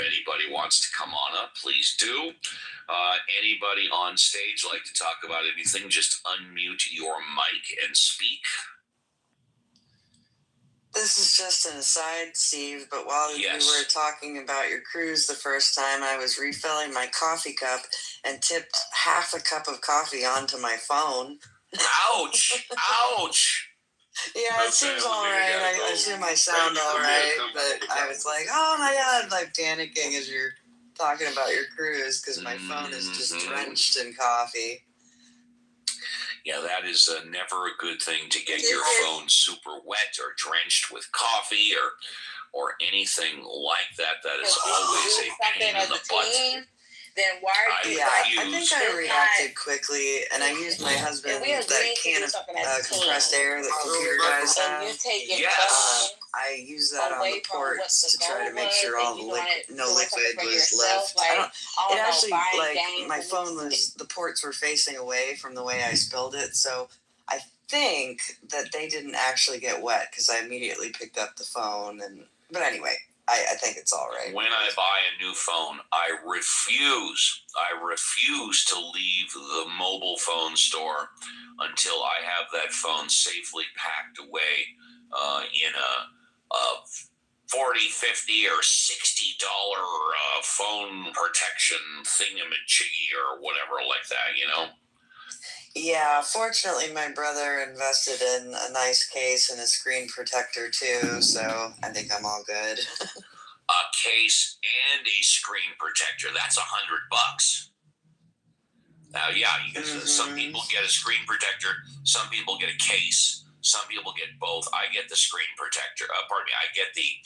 anybody wants to come on up, please do. Anybody on stage like to talk about anything, just unmute your mic and speak. This is just an aside, Steve, but while you were talking about your cruise the first time, I was refilling my coffee cup and tipped half a cup of coffee onto my phone. Ouch! Ouch! Yeah, it seems all right. I assume I sound all right, but I was like, oh my God, like panicking as you're talking about your cruise because my phone is just drenched in coffee. Yeah, that is never a good thing to get your phone super wet or drenched with coffee or anything like that. That is always a pain in the butt. Then why are you? I think I reacted quickly, and I used my husband that can of compressed air that computer guys have. Yes. I use that on the ports to try to make sure all the no liquid was left. It actually, like, my phone was, the ports were facing away from the way I spilled it, so I think that they didn't actually get wet because I immediately picked up the phone. But anyway, I think it's all right. When I buy a new phone, I refuse to leave the mobile phone store until I have that phone safely packed away in a $40, $50, or $60 phone protection thingamajiggy or whatever like that, you know? Yeah, fortunately, my brother invested in a nice case and a screen protector too, so I think I'm all good. A case and a screen protector, that's $100. Now, some people get a screen protector, some people get a case, some people get both. I get the screen protector. I get the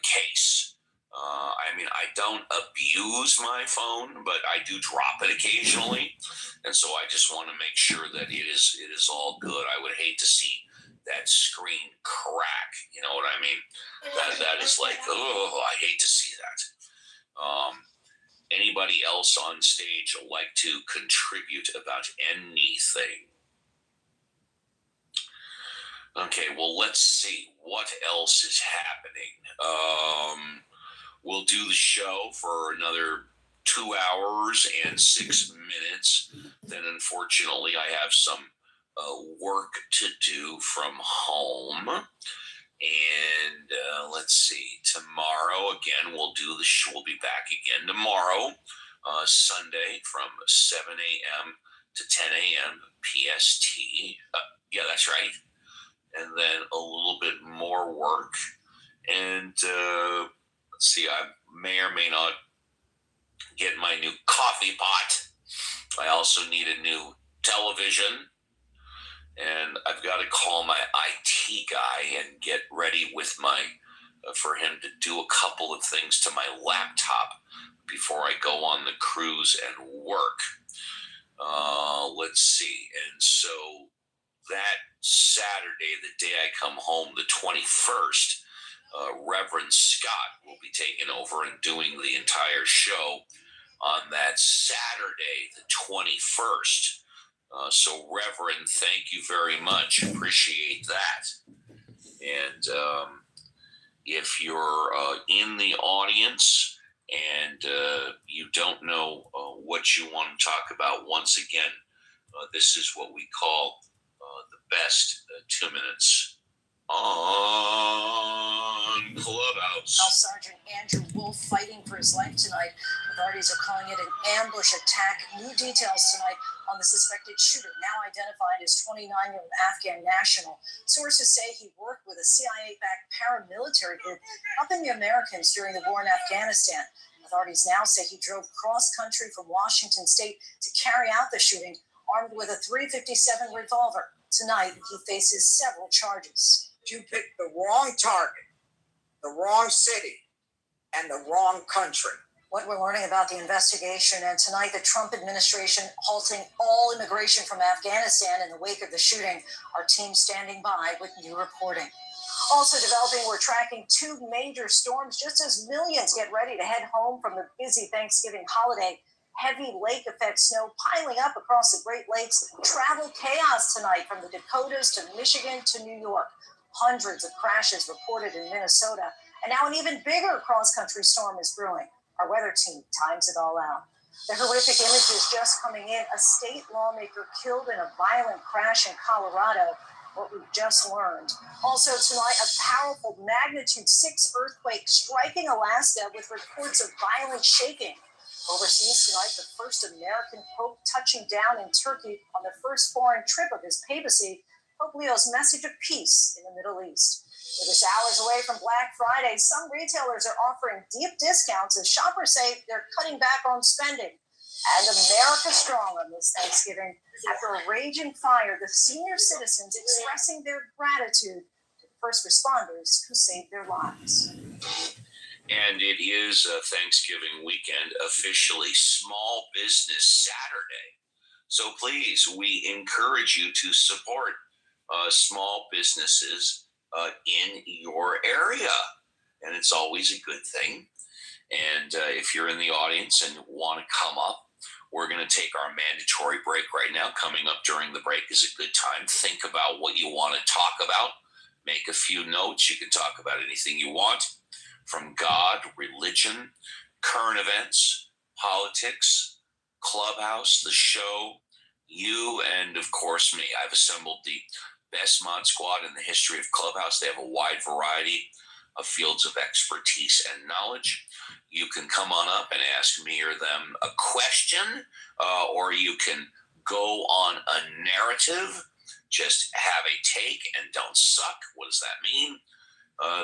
case. I don't abuse my phone, but I do drop it occasionally, and so I just want to make sure that it is all good. I would hate to see that screen crack. You know what I mean? That is like, oh, I hate to see that. Anybody else on stage like to contribute about anything? Okay, well, let's see what else is happening. We'll do the show for another 2 hours and 6 minutes. Then, unfortunately, I have some work to do from home. And let's see, tomorrow again, we'll do the show. We'll be back again tomorrow, Sunday, from 7 a.m. to 10 a.m. PST. Yeah, that's right. And then a little bit more work. And let's see, I may or may not get my new coffee pot. I also need a new television. And I've got to call my IT guy and get ready with for him to do a couple of things to my laptop before I go on the cruise and work. Let's see. And so that Saturday, the day I come home, the 21st, Reverend Scott will be taking over and doing the entire show on that Saturday, the 21st. So, Reverend, thank you very much. Appreciate that. And if you're in the audience and you don't know what you want to talk about, once again, this is what we call the best 2 minutes on Clubhouse. House Sergeant Andrew Wolf fighting for his life tonight. Authorities are calling it an ambush attack. New details tonight on the suspected shooter, now identified as 29-year-old Afghan national. Sources say he worked with a CIA-backed paramilitary group helping the Americans during the war in Afghanistan. Authorities now say he drove cross-country from Washington state to carry out the shooting, armed with a .357 revolver. Tonight, he faces several charges. You picked the wrong target, the wrong city, and the wrong country. What we're learning about the investigation, and tonight the Trump administration halting all immigration from Afghanistan in the wake of the shooting. Our team standing by with new reporting. Also developing, we're tracking 2 major storms just as millions get ready to head home from the busy Thanksgiving holiday. Heavy lake effect snow piling up across the Great Lakes. Travel chaos tonight from the Dakotas to Michigan to New York. Hundreds of crashes reported in Minnesota And now an even bigger cross-country storm is brewing. Our weather team times it all out. The horrific images just coming in. A state lawmaker killed in a violent crash in Colorado. What we've just learned. Also tonight, a powerful magnitude 6 earthquake striking Alaska with reports of violent shaking. Overseas tonight, the first American Pope touching down in Turkey on the first foreign trip of his papacy. Pope Leo's message of peace in the Middle East. It is hours away from Black Friday. Some retailers are offering deep discounts as shoppers say they're cutting back on spending. And America strong on this Thanksgiving. After a raging fire, the senior citizens expressing their gratitude to the first responders who saved their lives. And it is a Thanksgiving weekend, officially Small Business Saturday. So please, we encourage you to support small businesses in your area. And it's always a good thing. And if you're in the audience and want to come up, we're going to take our mandatory break right now. Coming up during the break is a good time. Think about what you want to talk about. Make a few notes. You can talk about anything you want, from God, religion, current events, politics, Clubhouse, the show, you, and of course me. I've assembled the best mod squad in the history of Clubhouse. They have a wide variety of fields of expertise and knowledge. You can come on up and ask me or them a question, or you can go on a narrative. Just have a take and don't suck. What does that mean?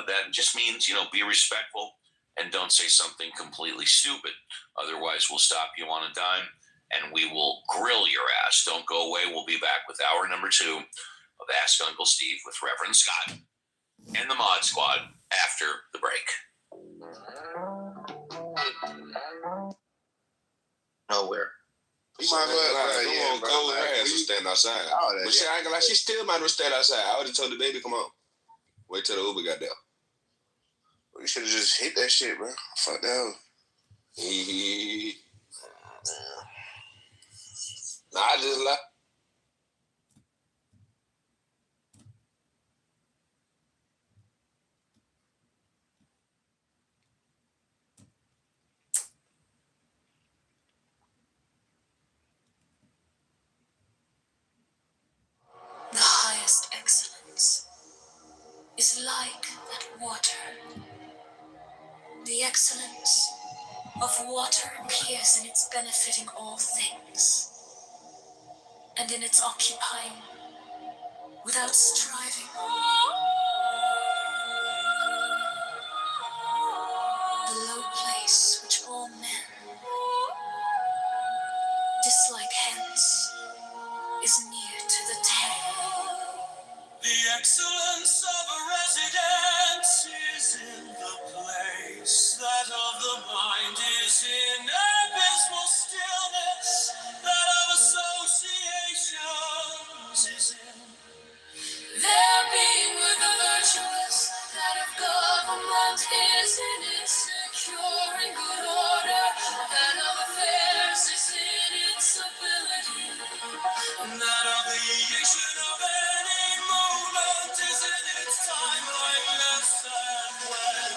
That just means, be respectful and don't say something completely stupid. Otherwise, we'll stop you on a dime and we will grill your ass. Don't go away. We'll be back with hour number 2 of Ask Uncle Steve with Reverend Scott and the Mod Squad after the break. Nowhere. You might as well, cold ass and stand outside. But shit, I ain't gonna lie, she still might as well stand outside. I already told the baby, come on. Wait till the Uber got there. Well, you should have just hit that shit, bro. Fuck that hoe. Nah, I just like. The highest excellence is like that water. The excellence of water appears in its benefiting all things, and in its occupying without striving. The low place which all men dislike hence is near to the tail. The excellence of a residence is in the place that of the mind is in abysmal stillness, that of associations is in their being with the virtuous, that of government is in its secure and good order, that of affairs is in its ability, and that of the action of any movement is in its timeliness and when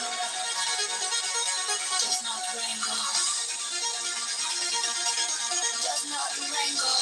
does not wrangle, does not wrangle.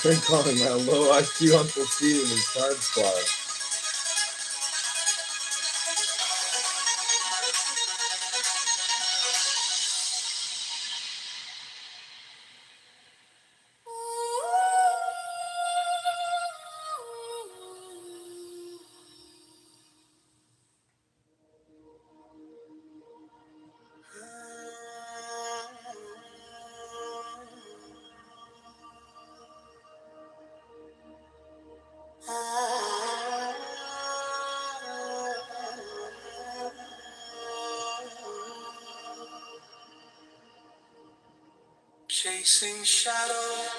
They're calling my low IQ Uncle Steve and his card squad. Chasing shadows,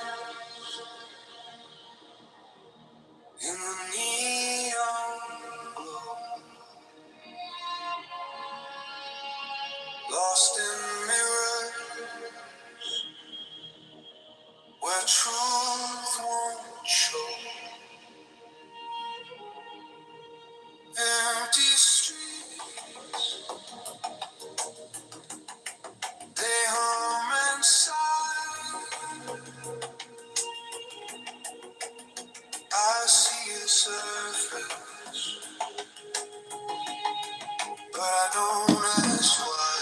surface, but I don't ask why.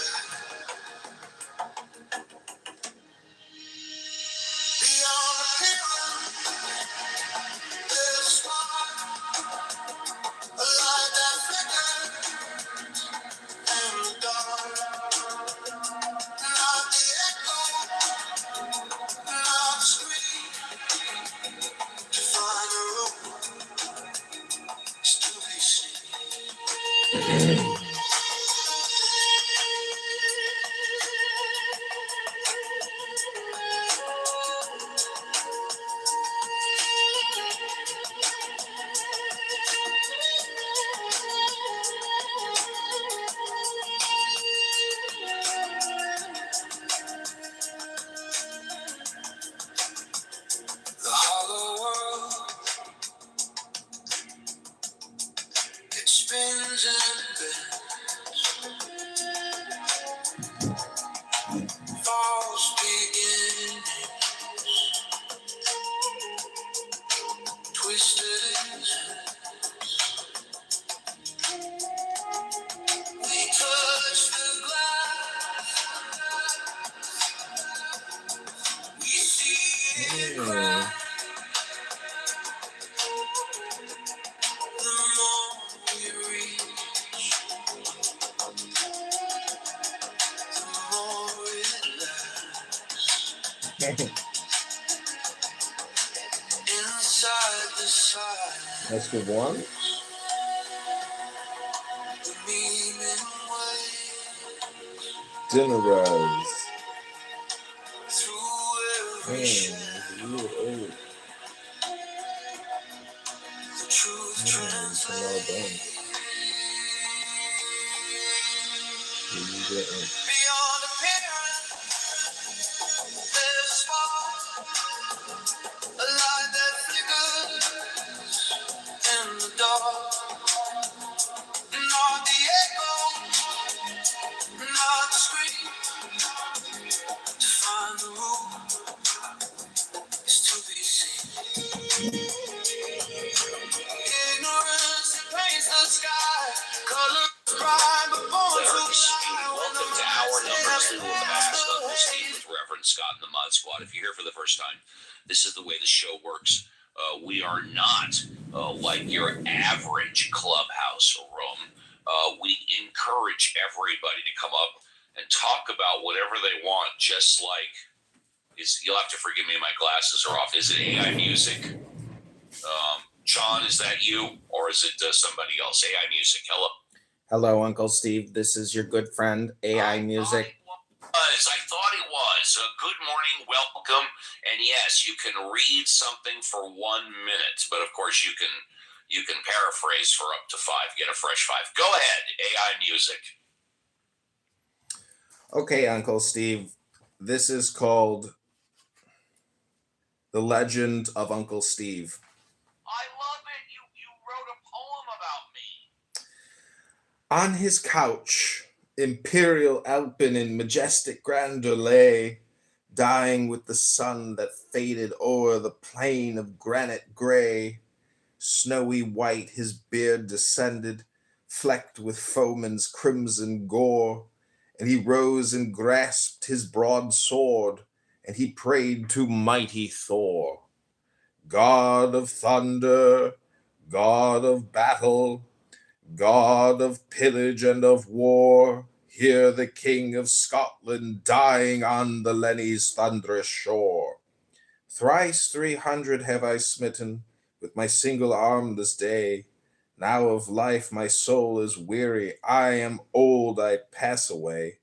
Beyond the pillar, there's a spark, a light that flickers in the dark. Not the echo, not the scream, to find a room is to be seen. The hollow world, it spins and bends, false beginning, twisted ends. We touch the glass, we see it crack. The more we reach, the more it lasts. Inside the silence, That's good one. the meaning waves Dinner Rose. through every shade. Old. The truth Well done. translates You beyond appearance. There's a spark, a light that flickers in the dark. Not the echo, not the scream. To find the room is to be seen. Ignorance that paints the sky, colors bright but born to Lyrics. lie. Welcome to hour number 2 of Ask Uncle Steve with Reverend Scott and the Mod Squad. If you're here for the first time, this is the way the show works. We are not like your average clubhouse room. We encourage everybody to come up and talk about whatever they want, just like, you'll have to forgive me, my glasses are off. Is it AI music? John, is that you, or is it somebody else? AI music. Hello. Hello, Uncle Steve. This is your good friend, AI Music. I thought it was. Good morning, welcome, and yes, you can read something for 1 minute, but of course you can paraphrase for up to 5. Get a fresh 5. Go ahead, AI Music. Okay, Uncle Steve. This is called The Legend of Uncle Steve. I love it. You wrote a poem about me. On his couch, imperial Alpin in majestic grandeur lay, dying with the sun that faded o'er the plain of granite gray. Snowy white his beard descended, flecked with foeman's crimson gore, and he rose and grasped his broad sword, and he prayed to mighty Thor. God of thunder, God of battle, God of pillage and of war, hear the King of Scotland dying on the Lenny's thunderous shore. Thrice 300 have I smitten with my single arm this day. Now of life my soul is weary, I am old, I pass away.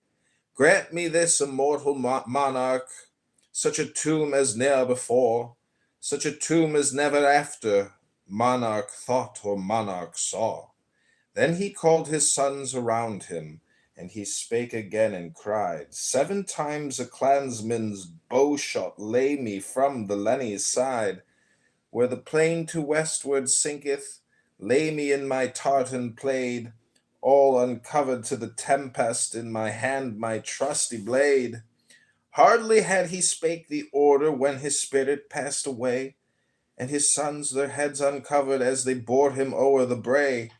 Grant me this immortal monarch, such a tomb as ne'er before, such a tomb as never after monarch thought or monarch saw. Then he called his sons around him, and he spake again and cried, 7 times a clansman's bowshot lay me from the Lenny's side. Where the plain to westward sinketh, lay me in my tartan plaid, all uncovered to the tempest, in my hand my trusty blade. Hardly had he spake the order when his spirit passed away, and his sons their heads uncovered as they bore him o'er the brae.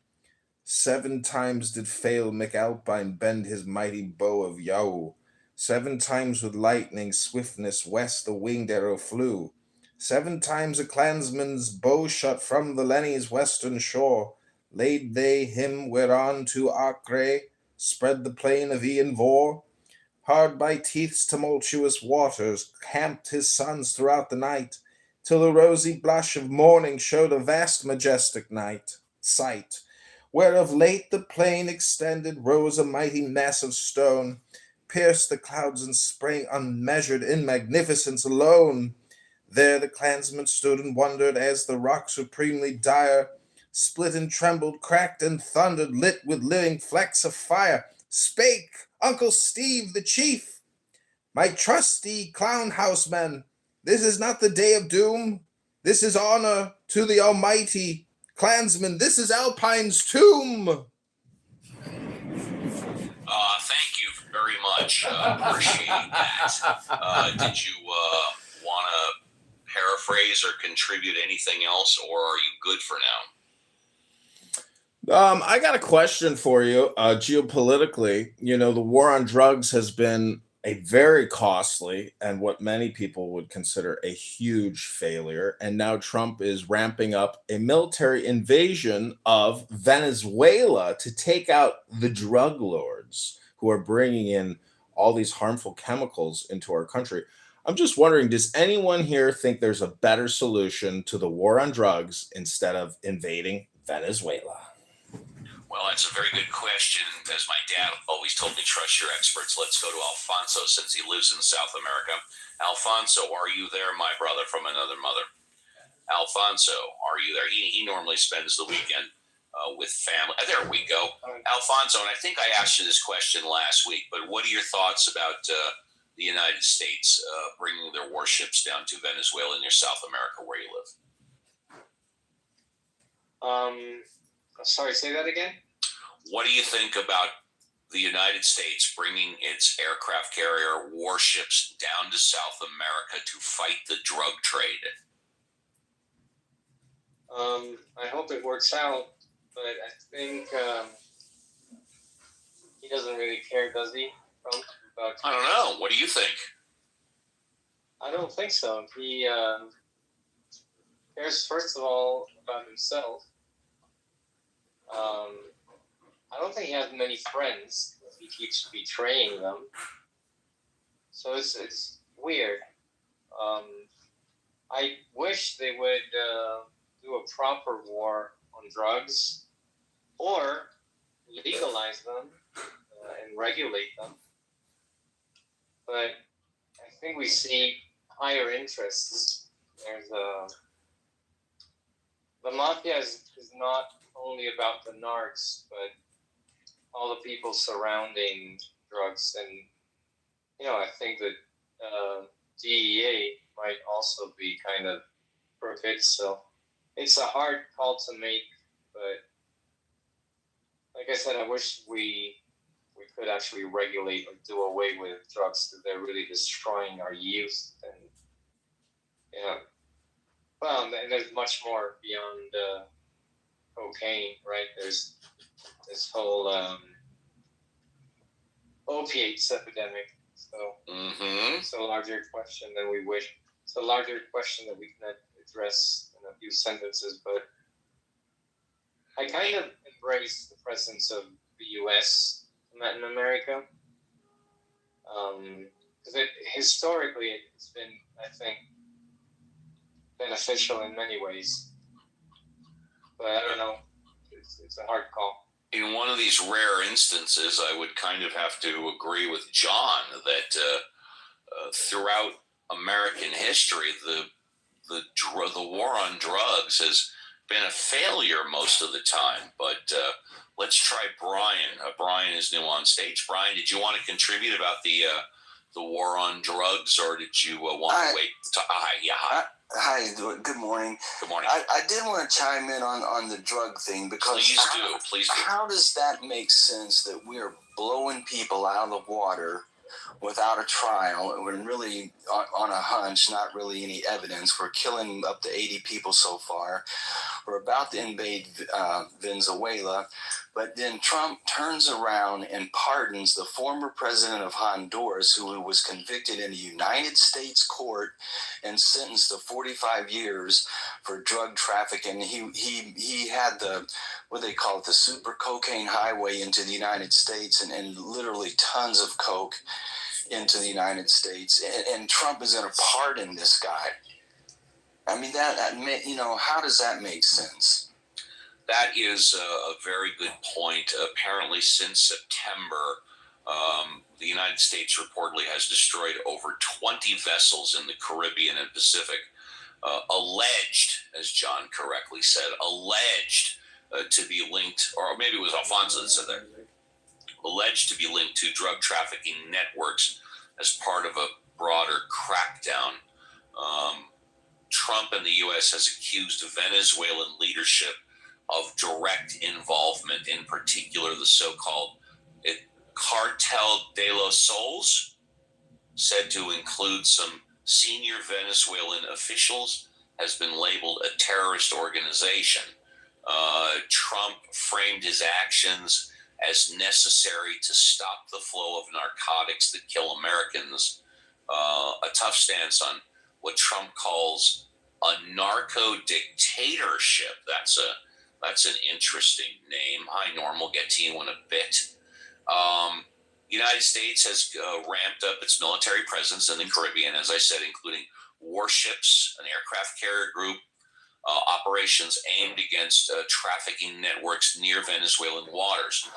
7 times did fail McAlpine bend his mighty bow of yow. 7 times with lightning swiftness west the winged arrow flew. 7 times a clansman's bow shot from the Lenny's western shore. Laid they him whereon to Acre spread the plain of Ian Vore. Hard by Teith's tumultuous waters camped his sons throughout the night, till the rosy blush of morning showed a vast majestic sight, where of late the plain extended rose a mighty mass of stone, pierced the clouds and sprang unmeasured in magnificence alone. There the clansmen stood and wondered as the rock supremely dire split and trembled, cracked and thundered, lit with living flecks of fire. Spake Uncle Steve the chief, "My trusty clown houseman, this is not the day of doom. This is honor to the almighty clansman. This is Alpine's tomb." Thank you very much. Appreciate that. Did you want to paraphrase or contribute anything else, or are you good for now? I got a question for you. Geopolitically, the war on drugs has been a very costly and what many people would consider a huge failure. And now Trump is ramping up a military invasion of Venezuela to take out the drug lords who are bringing in all these harmful chemicals into our country. I'm just wondering, does anyone here think there's a better solution to the war on drugs instead of invading Venezuela? Well, that's a very good question. As my dad always told me, trust your experts. Let's go to Alfonso since he lives in South America. Alfonso, are you there, my brother from another mother? Alfonso, are you there? He normally spends the weekend with family. There we go. Alfonso, and I think I asked you this question last week, but what are your thoughts about the United States bringing their warships down to Venezuela in your South America where you live? Sorry, say that again? What do you think about the United States bringing its aircraft carrier warships down to South America to fight the drug trade? I hope it works out, but I think he doesn't really care, does he? I don't know. What do you think? I don't think so. He cares, first of all, about himself. I don't think he has many friends. He keeps betraying them. So it's weird. I wish they would do a proper war on drugs or legalize them and regulate them. But I think we see higher interests. There's the mafia is not only about the narcs, but all the people surrounding drugs. And, I think that DEA might also be kind of crooked. So it's a hard call to make, but like I said, I wish we could actually regulate or do away with drugs that they're really destroying our youth. And, well, and there's much more beyond cocaine, right? There's this whole opiates epidemic. So it's a larger question than we wish. It's a larger question that we can address in a few sentences, but I kind of embrace the presence of the U.S. in Latin America. Because historically it's been, I think, beneficial in many ways. But I don't know. It's a hard call. In one of these rare instances, I would kind of have to agree with John that throughout American history, the war on drugs has been a failure most of the time. But let's try Brian. Brian is new on stage. Brian, did you want to contribute about the war on drugs, or did you want to wait? Hi. Hi, good morning. Good morning. I did want to chime in on the drug thing because please do. How does that make sense that we're blowing people out of the water without a trial, and really on a hunch, not really any evidence. We're killing up to 80 people so far. We're about to invade Venezuela, but then Trump turns around and pardons the former president of Honduras, who was convicted in a United States court and sentenced to 45 years for drug trafficking. He had what they call it, the super cocaine highway into the United States, and literally tons of coke into the United States. And Trump is going to pardon this guy. I mean, how does that make sense? That is a very good point. Apparently, since September, the United States reportedly has destroyed over 20 vessels in the Caribbean and Pacific, alleged, as John correctly said, alleged to be linked, or maybe it was Alfonso that said that, alleged to be linked to drug trafficking networks as part of a broader crackdown. Trump and the U.S. has accused Venezuelan leadership of direct involvement, in particular the so-called Cartel de los Soles, said to include some senior Venezuelan officials, has been labeled a terrorist organization. Trump framed his actions as necessary to stop the flow of narcotics that kill Americans. A tough stance on what Trump calls a narco dictatorship. That's an interesting name. Hi, Norm. We'll get to you in a bit. United States has ramped up its military presence in the Caribbean, as I said, including warships, an aircraft carrier group, operations aimed against trafficking networks near Venezuelan waters.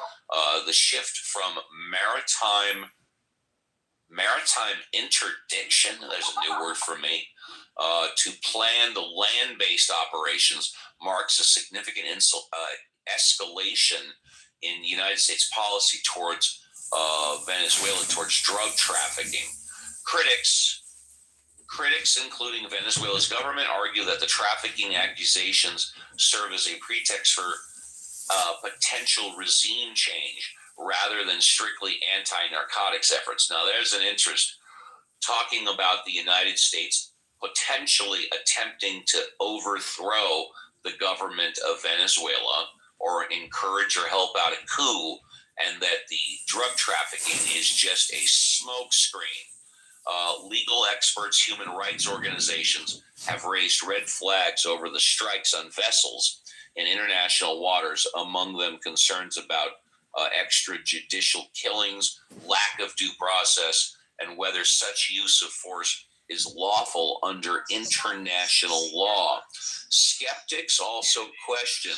The shift from maritime interdiction, there's a new word for me, to planned land-based operations marks a significant escalation in the United States policy towards Venezuela, towards drug trafficking. Critics, including Venezuela's government, argue that the trafficking accusations serve as a pretext for potential regime change rather than strictly anti-narcotics efforts. Now, there's an interest talking about the United States potentially attempting to overthrow the government of Venezuela or encourage or help out a coup, and that the drug trafficking is just a smokescreen. Legal experts, human rights organizations have raised red flags over the strikes on vessels in international waters, among them concerns about extrajudicial killings, lack of due process, and whether such use of force is lawful under international law. Skeptics also question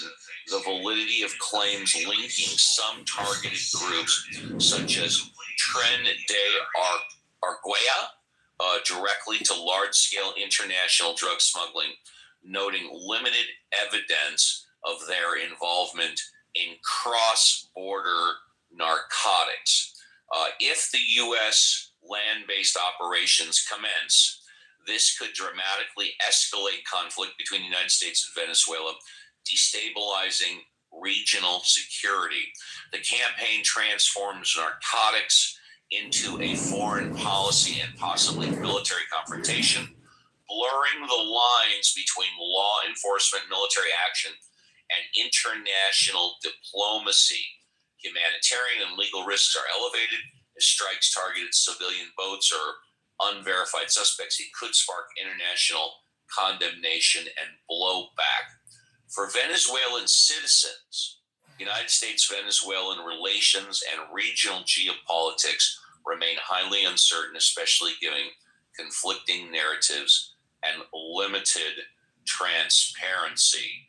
the validity of claims linking some targeted groups, such as Tren de Arguella, directly to large-scale international drug smuggling, noting limited evidence of their involvement in cross-border narcotics. If the U.S. land-based operations commence, this could dramatically escalate conflict between the United States and Venezuela, destabilizing regional security. The campaign transforms narcotics into a foreign policy and possibly military confrontation, blurring the lines between law enforcement, military action, and international diplomacy. Humanitarian and legal risks are elevated as strikes targeted civilian boats or unverified suspects. It could spark international condemnation and blowback. For Venezuelan citizens, United States-Venezuelan relations and regional geopolitics remain highly uncertain, especially given conflicting narratives and limited transparency.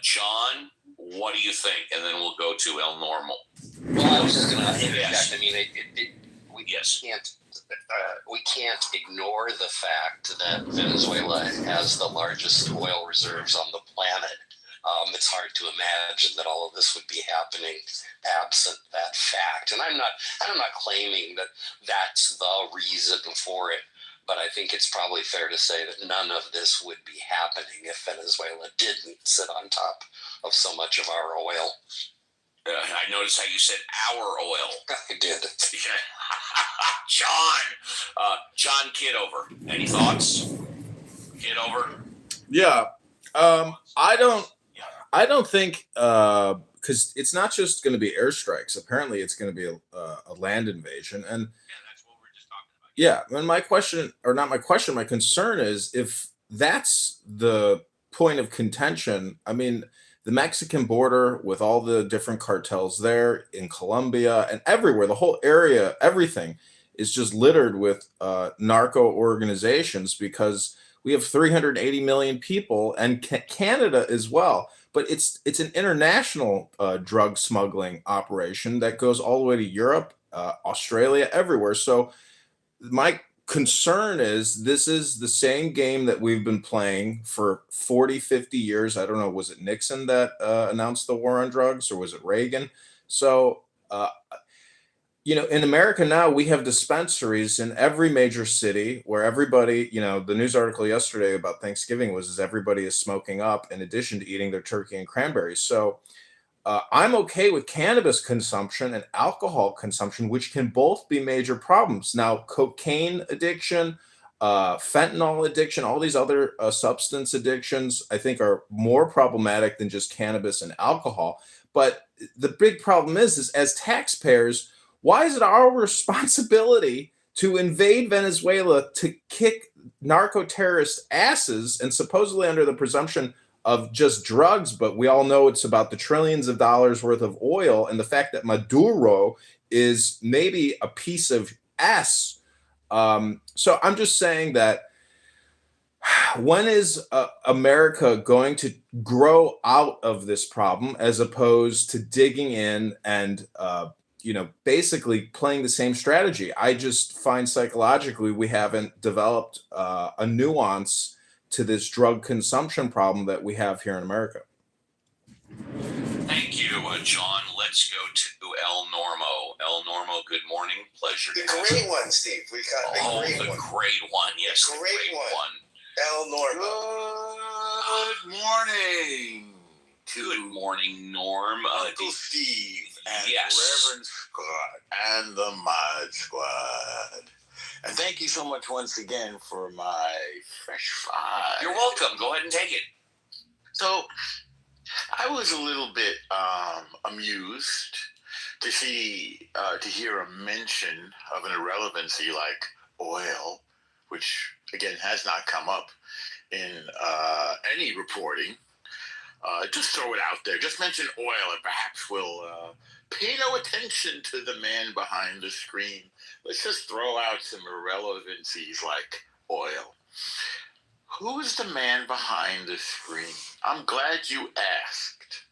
John, what do you think? And then we'll go to El Normal. Well, I was just going to interject. Yes. I mean, we can't ignore the fact that Venezuela has the largest oil reserves on the planet. It's hard to imagine that all of this would be happening absent that fact. And I'm not claiming that that's the reason for it, but I think it's probably fair to say that none of this would be happening if Venezuela didn't sit on top of so much of our oil. I noticed how you said our oil. I did. John Kitover. Any thoughts? Kitover? Yeah. I don't think because it's not just going to be airstrikes. Apparently, it's going to be a land invasion. And That's what we were just talking about. yeah, and my question, or not my question, my concern is if that's the point of contention. I mean, the Mexican border with all the different cartels there in Colombia and everywhere, the whole area, everything is just littered with narco organizations because we have 380 million people and Canada as well. But it's an international drug smuggling operation that goes all the way to Europe, Australia, everywhere. So my concern is this is the same game that we've been playing for 40, 50 years. I don't know, was it Nixon that announced the war on drugs or was it Reagan? So in America now we have dispensaries in every major city where everybody, the news article yesterday about Thanksgiving was is everybody is smoking up in addition to eating their turkey and cranberries. So I'm okay with cannabis consumption and alcohol consumption, which can both be major problems. Now, cocaine addiction, fentanyl addiction, all these other substance addictions, I think are more problematic than just cannabis and alcohol. But the big problem is as taxpayers, why is it our responsibility to invade Venezuela to kick narco terrorist asses and supposedly under the presumption of just drugs, but we all know it's about the trillions of dollars worth of oil and the fact that Maduro is maybe a piece of S. So I'm just saying that when is America going to grow out of this problem as opposed to digging in and basically playing the same strategy? I just find psychologically we haven't developed a nuance to this drug consumption problem that we have here in America. Thank you, John. Let's go to El Normo. El Normo, good morning. Pleasure. The great one, Steve. We got the great one. Great one. Yes, the great one. El Normo. Good morning. Good morning, Norm. Uncle Steve and yes. Reverend Scott and the Mod Squad. And thank you so much once again for my fresh five. You're welcome. Go ahead and take it. So, I was a little bit amused to hear a mention of an irrelevancy like oil, which again has not come up in any reporting. Just throw it out there. Just mention oil, and perhaps we'll pay no attention to the man behind the screen. Let's just throw out some irrelevancies like oil. Who is the man behind the screen? I'm glad you asked.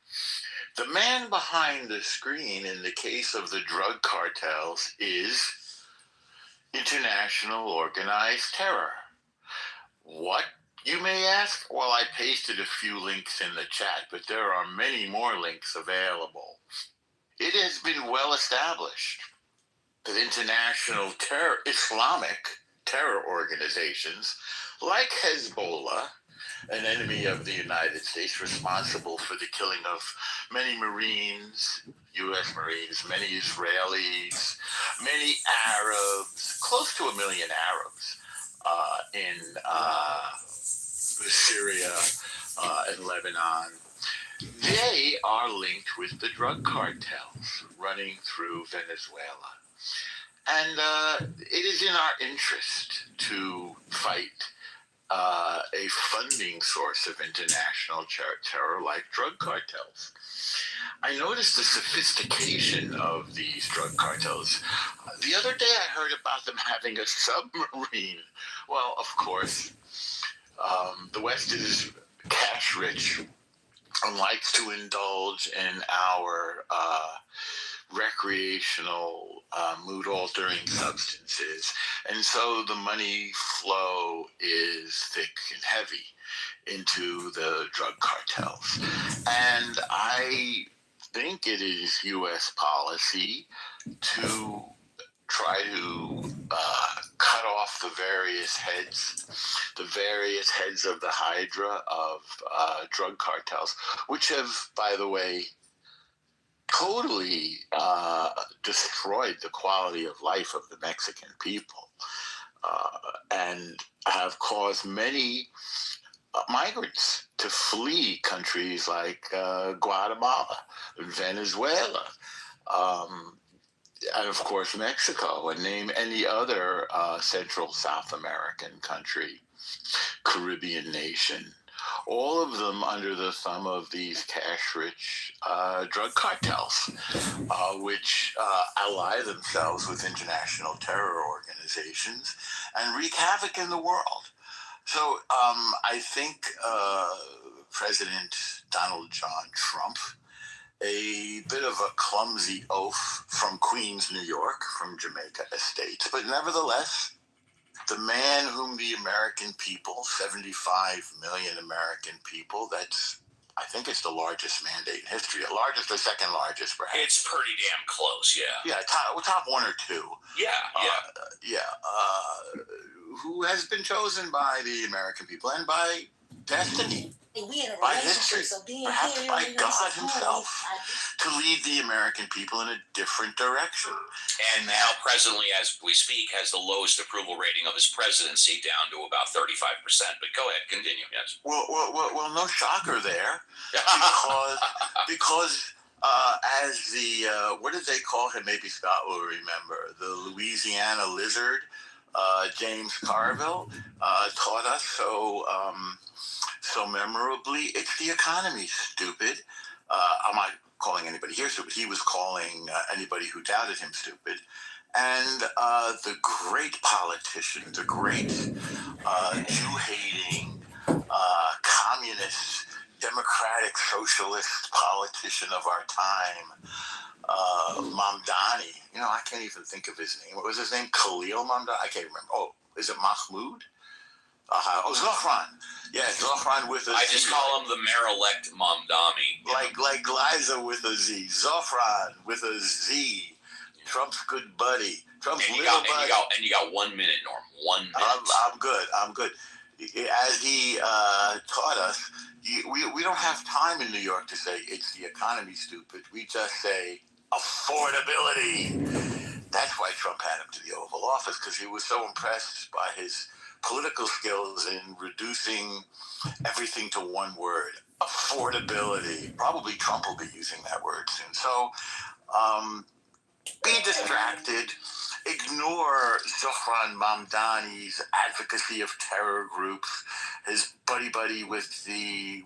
The man behind the screen in the case of the drug cartels is international organized terror. What, you may ask? Well, I pasted a few links in the chat, but there are many more links available. It has been well established that international Islamic terror organizations like Hezbollah, an enemy of the United States responsible for the killing of many Marines, U.S. Marines, many Israelis, many Arabs, close to 1 million Arabs in Syria and Lebanon. They are linked with the drug cartels running through Venezuela. And it is in our interest to fight a funding source of international terror like drug cartels. I noticed the sophistication of these drug cartels. The other day I heard about them having a submarine. Well, of course, the West is cash rich and likes to indulge in our recreational mood-altering substances, and so the money flow is thick and heavy into the drug cartels. And I think it is U.S. policy to try to cut off the various heads of the hydra of drug cartels, which have, by the way, totally destroyed the quality of life of the Mexican people, and have caused many migrants to flee countries like Guatemala, Venezuela, and of course Mexico, and name any other Central South American country, Caribbean nation. All of them under the thumb of these cash-rich drug cartels, which ally themselves with international terror organizations and wreak havoc in the world. So I think President Donald John Trump, a bit of a clumsy oaf from Queens, New York, from Jamaica Estates, but nevertheless, the man whom the American people, 75 million American people, I think it's the largest mandate in history. The largest or second largest, perhaps. It's pretty damn close, yeah. Yeah, top one or two. Yeah. Who has been chosen by the American people and by destiny, by history, perhaps by God himself, to lead the American people in a different direction. And now, presently, as we speak, has the lowest approval rating of his presidency, down to about 35%. But go ahead, continue. Yes. Well, no shocker there, because as the what did they call him? Maybe Scott will remember, the Louisiana lizard. James Carville taught us so memorably. It's the economy, stupid. I'm not calling anybody here stupid. He was calling anybody who doubted him stupid. And the great politician, the great Jew-hating, communist, democratic, socialist politician of our time, Mamdani. I can't even think of his name. What was his name? Khalil Mamdani? I can't remember. Oh, is it Mahmoud? Zohran. Yeah, Zohran with a Z. I just call him the mayor-elect Mamdani. Like Liza with a Z. Zohran with a Z. Trump's good buddy. Trump's little buddy. And you got 1 minute, Norm. 1 minute. I'm good. As he taught us, we don't have time in New York to say it's the economy, stupid. We just say affordability. That's why Trump had him to the Oval Office, because he was so impressed by his political skills in reducing everything to one word: affordability. Probably Trump will be using that word soon. So be distracted. Ignore Zohran Mamdani's advocacy of terror groups, his buddy with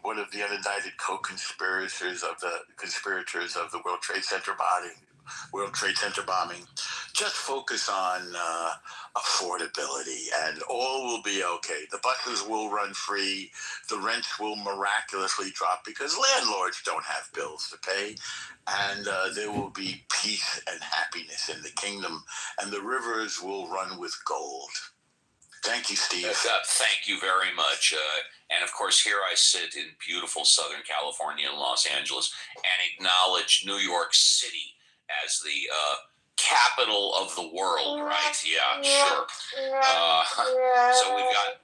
one of the unindicted co-conspirators of the World Trade Center bombing. Just focus on affordability, and all will be okay. The buses will run free. The rents will miraculously drop because landlords don't have bills to pay. And there will be peace and happiness in the kingdom, and the rivers will run with gold. Thank you, Steve. Thank you very much. And of course, here I sit in beautiful Southern California in Los Angeles and acknowledge New York City as the capital of the world, right? Yeah, sure. So we've got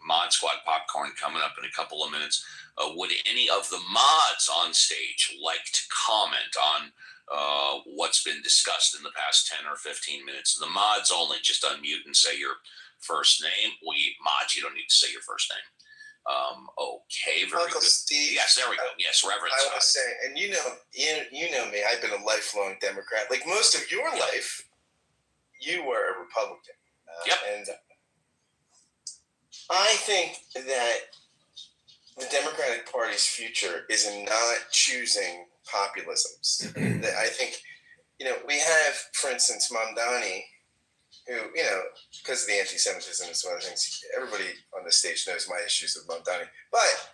Mod Squad Popcorn coming up in a couple of minutes. Would any of the mods on stage like to comment on what's been discussed in the past 10 or 15 minutes? The mods only, just unmute and say your first name. Mods, you don't need to say your first name. Okay, very Uncle good. Steve. Yes, there we go. Yes, Reverend. I was saying, and you know me, I've been a lifelong Democrat. Like most of your life, you were a Republican. Yep. And I think that the Democratic Party's future is in not choosing populisms. I think, we have, for instance, Mamdani, who, because of the anti-Semitism and some other things, everybody on the stage knows my issues with Mamdani. But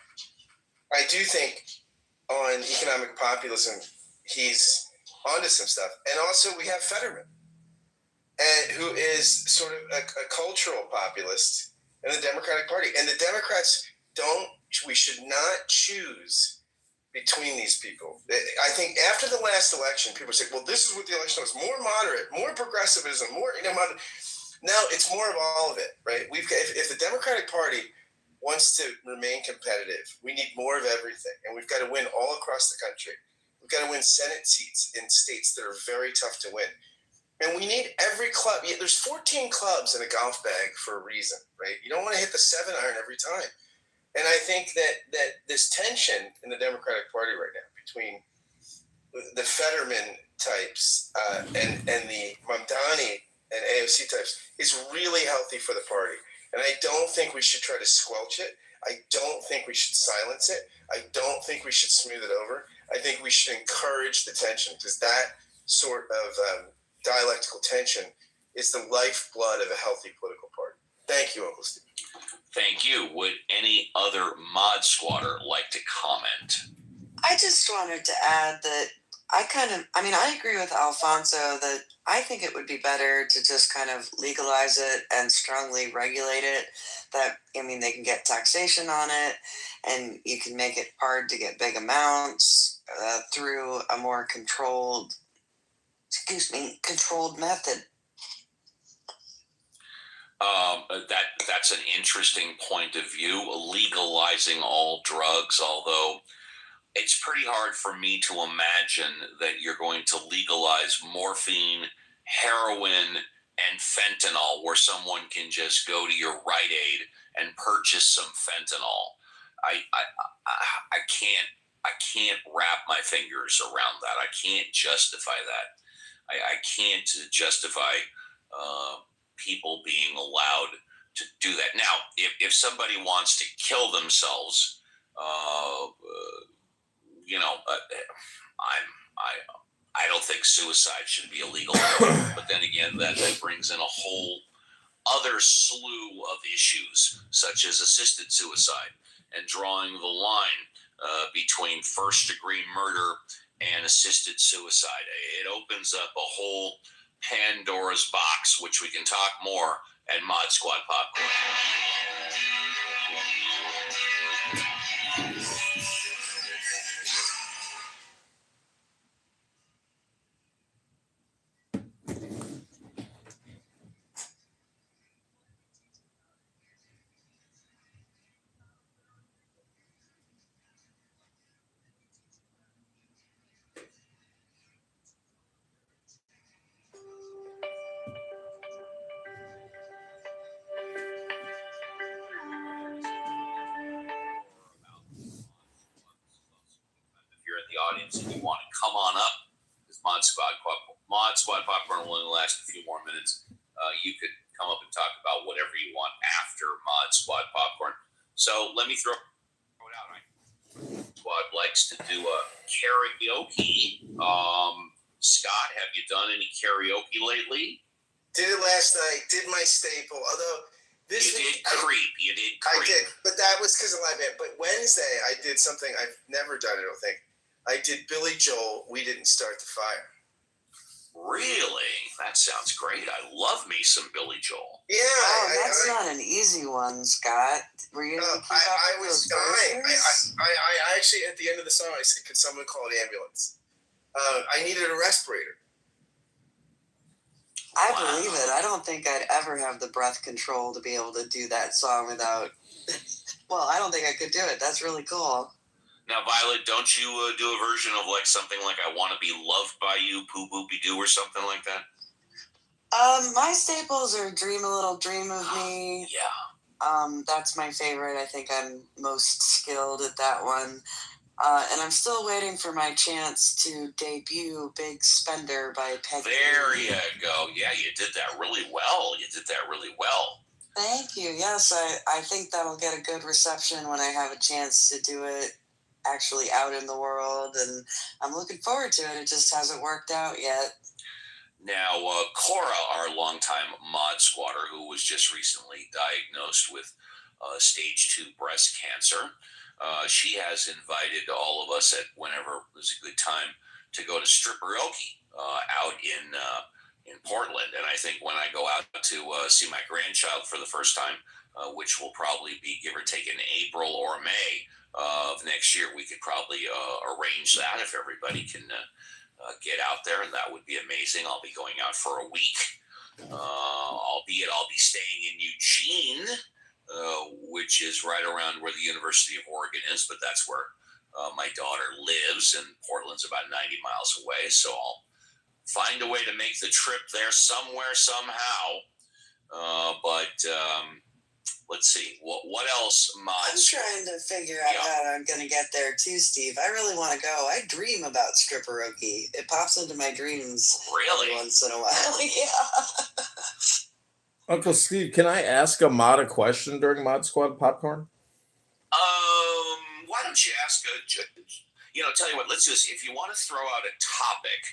I do think on economic populism, he's onto some stuff. And also we have Fetterman, who is sort of a cultural populist in the Democratic Party. And the Democrats we should not choose between these people. I think after the last election, people say, well, this is what the election was: more moderate, more progressivism, more, moderate. Now it's more of all of it, right? If the Democratic Party wants to remain competitive, we need more of everything. And we've got to win all across the country. We've got to win Senate seats in states that are very tough to win. And we need every club. There's 14 clubs in a golf bag for a reason, right? You don't want to hit the 7-iron every time. And I think that this tension in the Democratic Party right now between the Fetterman types and the Mamdani and AOC types is really healthy for the party. And I don't think we should try to squelch it. I don't think we should silence it. I don't think we should smooth it over. I think we should encourage the tension, because that sort of dialectical tension is the lifeblood of a healthy political party. Thank you, Uncle Steve. Thank you. Would any other mod squatter like to comment? I just wanted to add that I agree with Alfonso that I think it would be better to just kind of legalize it and strongly regulate it. They can get taxation on it, and you can make it hard to get big amounts through a more controlled method. That's an interesting point of view, legalizing all drugs, although it's pretty hard for me to imagine that you're going to legalize morphine, heroin, and fentanyl, where someone can just go to your Rite Aid and purchase some fentanyl. I can't wrap my fingers around that. I can't justify that. I can't justify people being allowed to do that. Now, if somebody wants to kill themselves, I don't think suicide should be illegal. But then again, that brings in a whole other slew of issues, such as assisted suicide, and drawing the line between first-degree murder and assisted suicide. It opens up a whole Pandora's box, which we can talk more at Mod Squad Popcorn. Audience, if you want to come on up, this Mod Squad Popcorn will only last a few more minutes. You could come up and talk about whatever you want after Mod Squad Popcorn. So let me throw it out. Squad likes to do a karaoke. Scott, have you done any karaoke lately? Did it last night. Did my staple. Although You did creep. I did, but that was because of live band. But Wednesday, I did something I've never done. I don't think. I did Billy Joel, We Didn't Start the Fire. Really? That sounds great. I love me some Billy Joel. Yeah. That's not an easy one, Scott. Were you able to keep up I with was those dying. verses? I actually, at the end of the song, I said, could someone call an ambulance? I needed a respirator. I believe it. I don't think I'd ever have the breath control to be able to do that song without... Well, I don't think I could do it. That's really cool. Now, Violet, don't you do a version of like something like I Want to Be Loved by You, Poo Boopy Doo, or something like that? My staples are Dream a Little Dream of Me. Yeah. That's my favorite. I think I'm most skilled at that one. And I'm still waiting for my chance to debut Big Spender by Peggy. There you go. Yeah, you did that really well. Thank you. Yes, I think that'll get a good reception when I have a chance to do it actually out in the world, and I'm looking forward to it. It just hasn't worked out yet. Now, Cora, our longtime mod squatter, who was just recently diagnosed with stage 2 breast cancer, she has invited all of us at whenever there's a good time to go to Stripperoke out in Portland. And I think when I go out to see my grandchild for the first time, which will probably be give or take in April or May of next year, we could probably arrange that if everybody can get out there, and that would be amazing. I'll be going out for a week, albeit I'll be staying in Eugene, which is right around where the University of Oregon is, but that's where My daughter lives, and Portland's about 90 miles away, so I'll find a way to make the trip there somewhere, somehow. Let's see. What else, Mods? I'm trying to figure out how I'm going to get there too, Steve. I really want to go. I dream about Stripperoki. It pops into my dreams every once in a while. Yeah. Uncle Steve, can I ask a Mod a question during Mod Squad Popcorn? Why don't you ask tell you what, let's just, if you want to throw out a topic,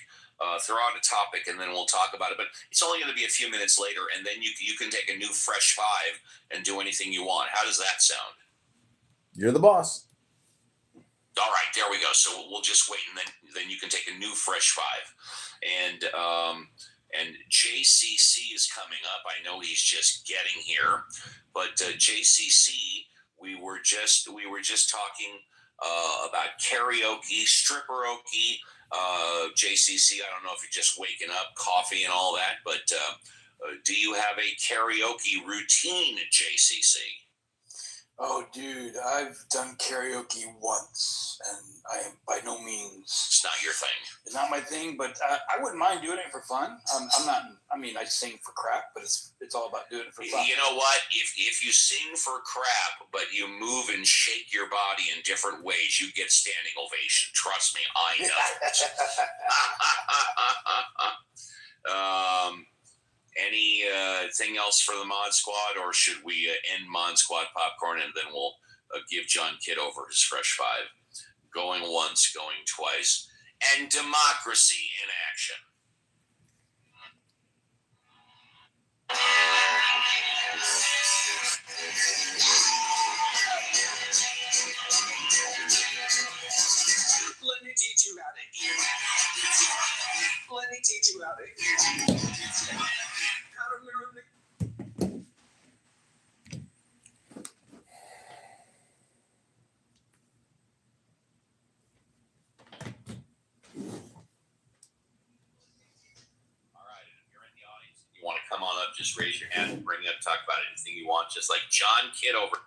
and then we'll talk about it, but it's only going to be a few minutes later, and then you can take a new fresh five and do anything you want. How does that sound? You're the boss. All right, there we go. So we'll just wait, and then you can take a new fresh five. And JCC is coming up. I know he's just getting here, but JCC, we were just talking about karaoke, stripperoki. JCC, I don't know if you're just waking up, coffee and all that, but do you have a karaoke routine at JCC? Oh, dude, I've done karaoke once, and I am by no means. It's not your thing. It's not my thing, but I wouldn't mind doing it for fun. I'm not. I mean, I sing for crap, but it's all about doing it for fun. You know what? If you sing for crap, but you move and shake your body in different ways, you get standing ovation. Trust me, I know. Anything else for the Mod Squad, or should we end Mod Squad Popcorn and then we'll give John Kitover his fresh five? Going once, going twice, and democracy in action. Let me teach you how to eat. Let me teach you how to eat. How to learn the Want to come on up, just raise your hand and bring up, talk about anything you want, just like John Kitover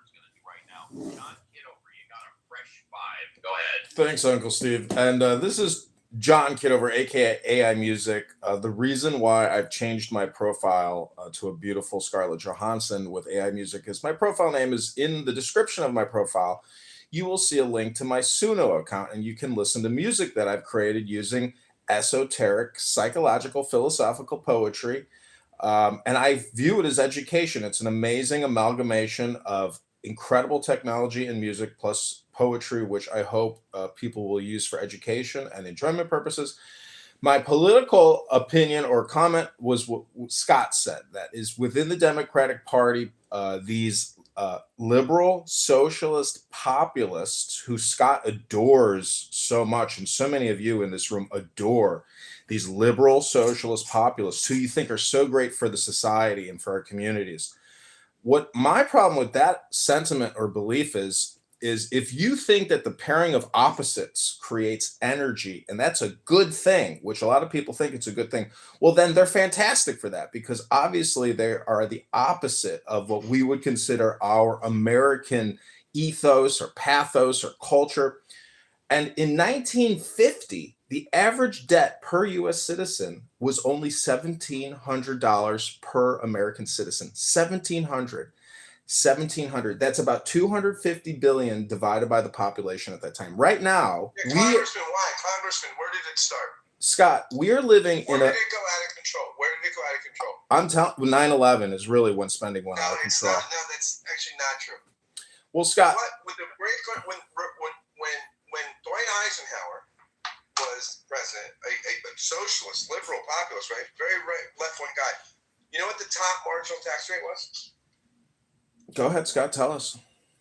is going to do right now. John Kitover, you got a fresh five. Go ahead. Thanks, Uncle Steve. And this is John Kitover, aka AI Music. The reason why I've changed my profile to a beautiful Scarlett Johansson with AI Music is my profile name is in the description of my profile. You will see a link to my Suno account, and you can listen to music that I've created using esoteric, psychological, philosophical poetry. And I view it as education. It's an amazing amalgamation of incredible technology and music plus poetry, which I hope people will use for education and enjoyment purposes. My political opinion or comment was what Scott said, that is within the Democratic Party, these liberal, socialist populists who Scott adores so much, and so many of you in this room adore these liberal, socialist populists who you think are so great for the society and for our communities. What my problem with that sentiment or belief is if you think that the pairing of opposites creates energy, and that's a good thing, which a lot of people think it's a good thing, well, then they're fantastic for that, because obviously they are the opposite of what we would consider our American ethos or pathos or culture. And in 1950, the average debt per U.S. citizen was only $1,700 per American citizen. $1,700. That's about 250 billion divided by the population at that time. Right now, Congressman, why? Congressman, where did it start? Scott, we are living Where in did it go out of control? Where did it go out of control? I'm telling 9/11 is really when spending went out of control. No, that's actually not true. Well, Scott, when Dwight Eisenhower was president, a socialist, liberal, populist, right, very right, left-wing guy. You know what the top marginal tax rate was? Go ahead, Scott. Tell us.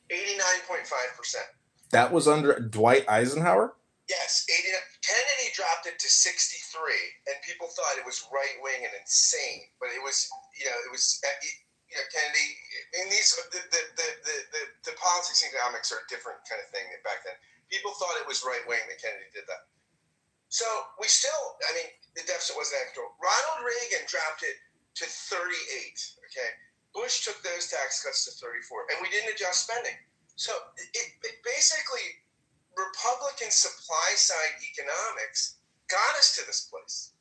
89.5%. That was under Dwight Eisenhower? Yes, 89. Kennedy dropped it to 63, and people thought it was right-wing and insane. But it was, Kennedy. And the politics and economics are a different kind of thing back then. People thought it was right-wing that Kennedy did that. So the deficit wasn't out of control. Ronald Reagan dropped it to 38. Okay. Bush took those tax cuts to 34, and we didn't adjust spending. So it basically, Republican supply side economics got us to this place.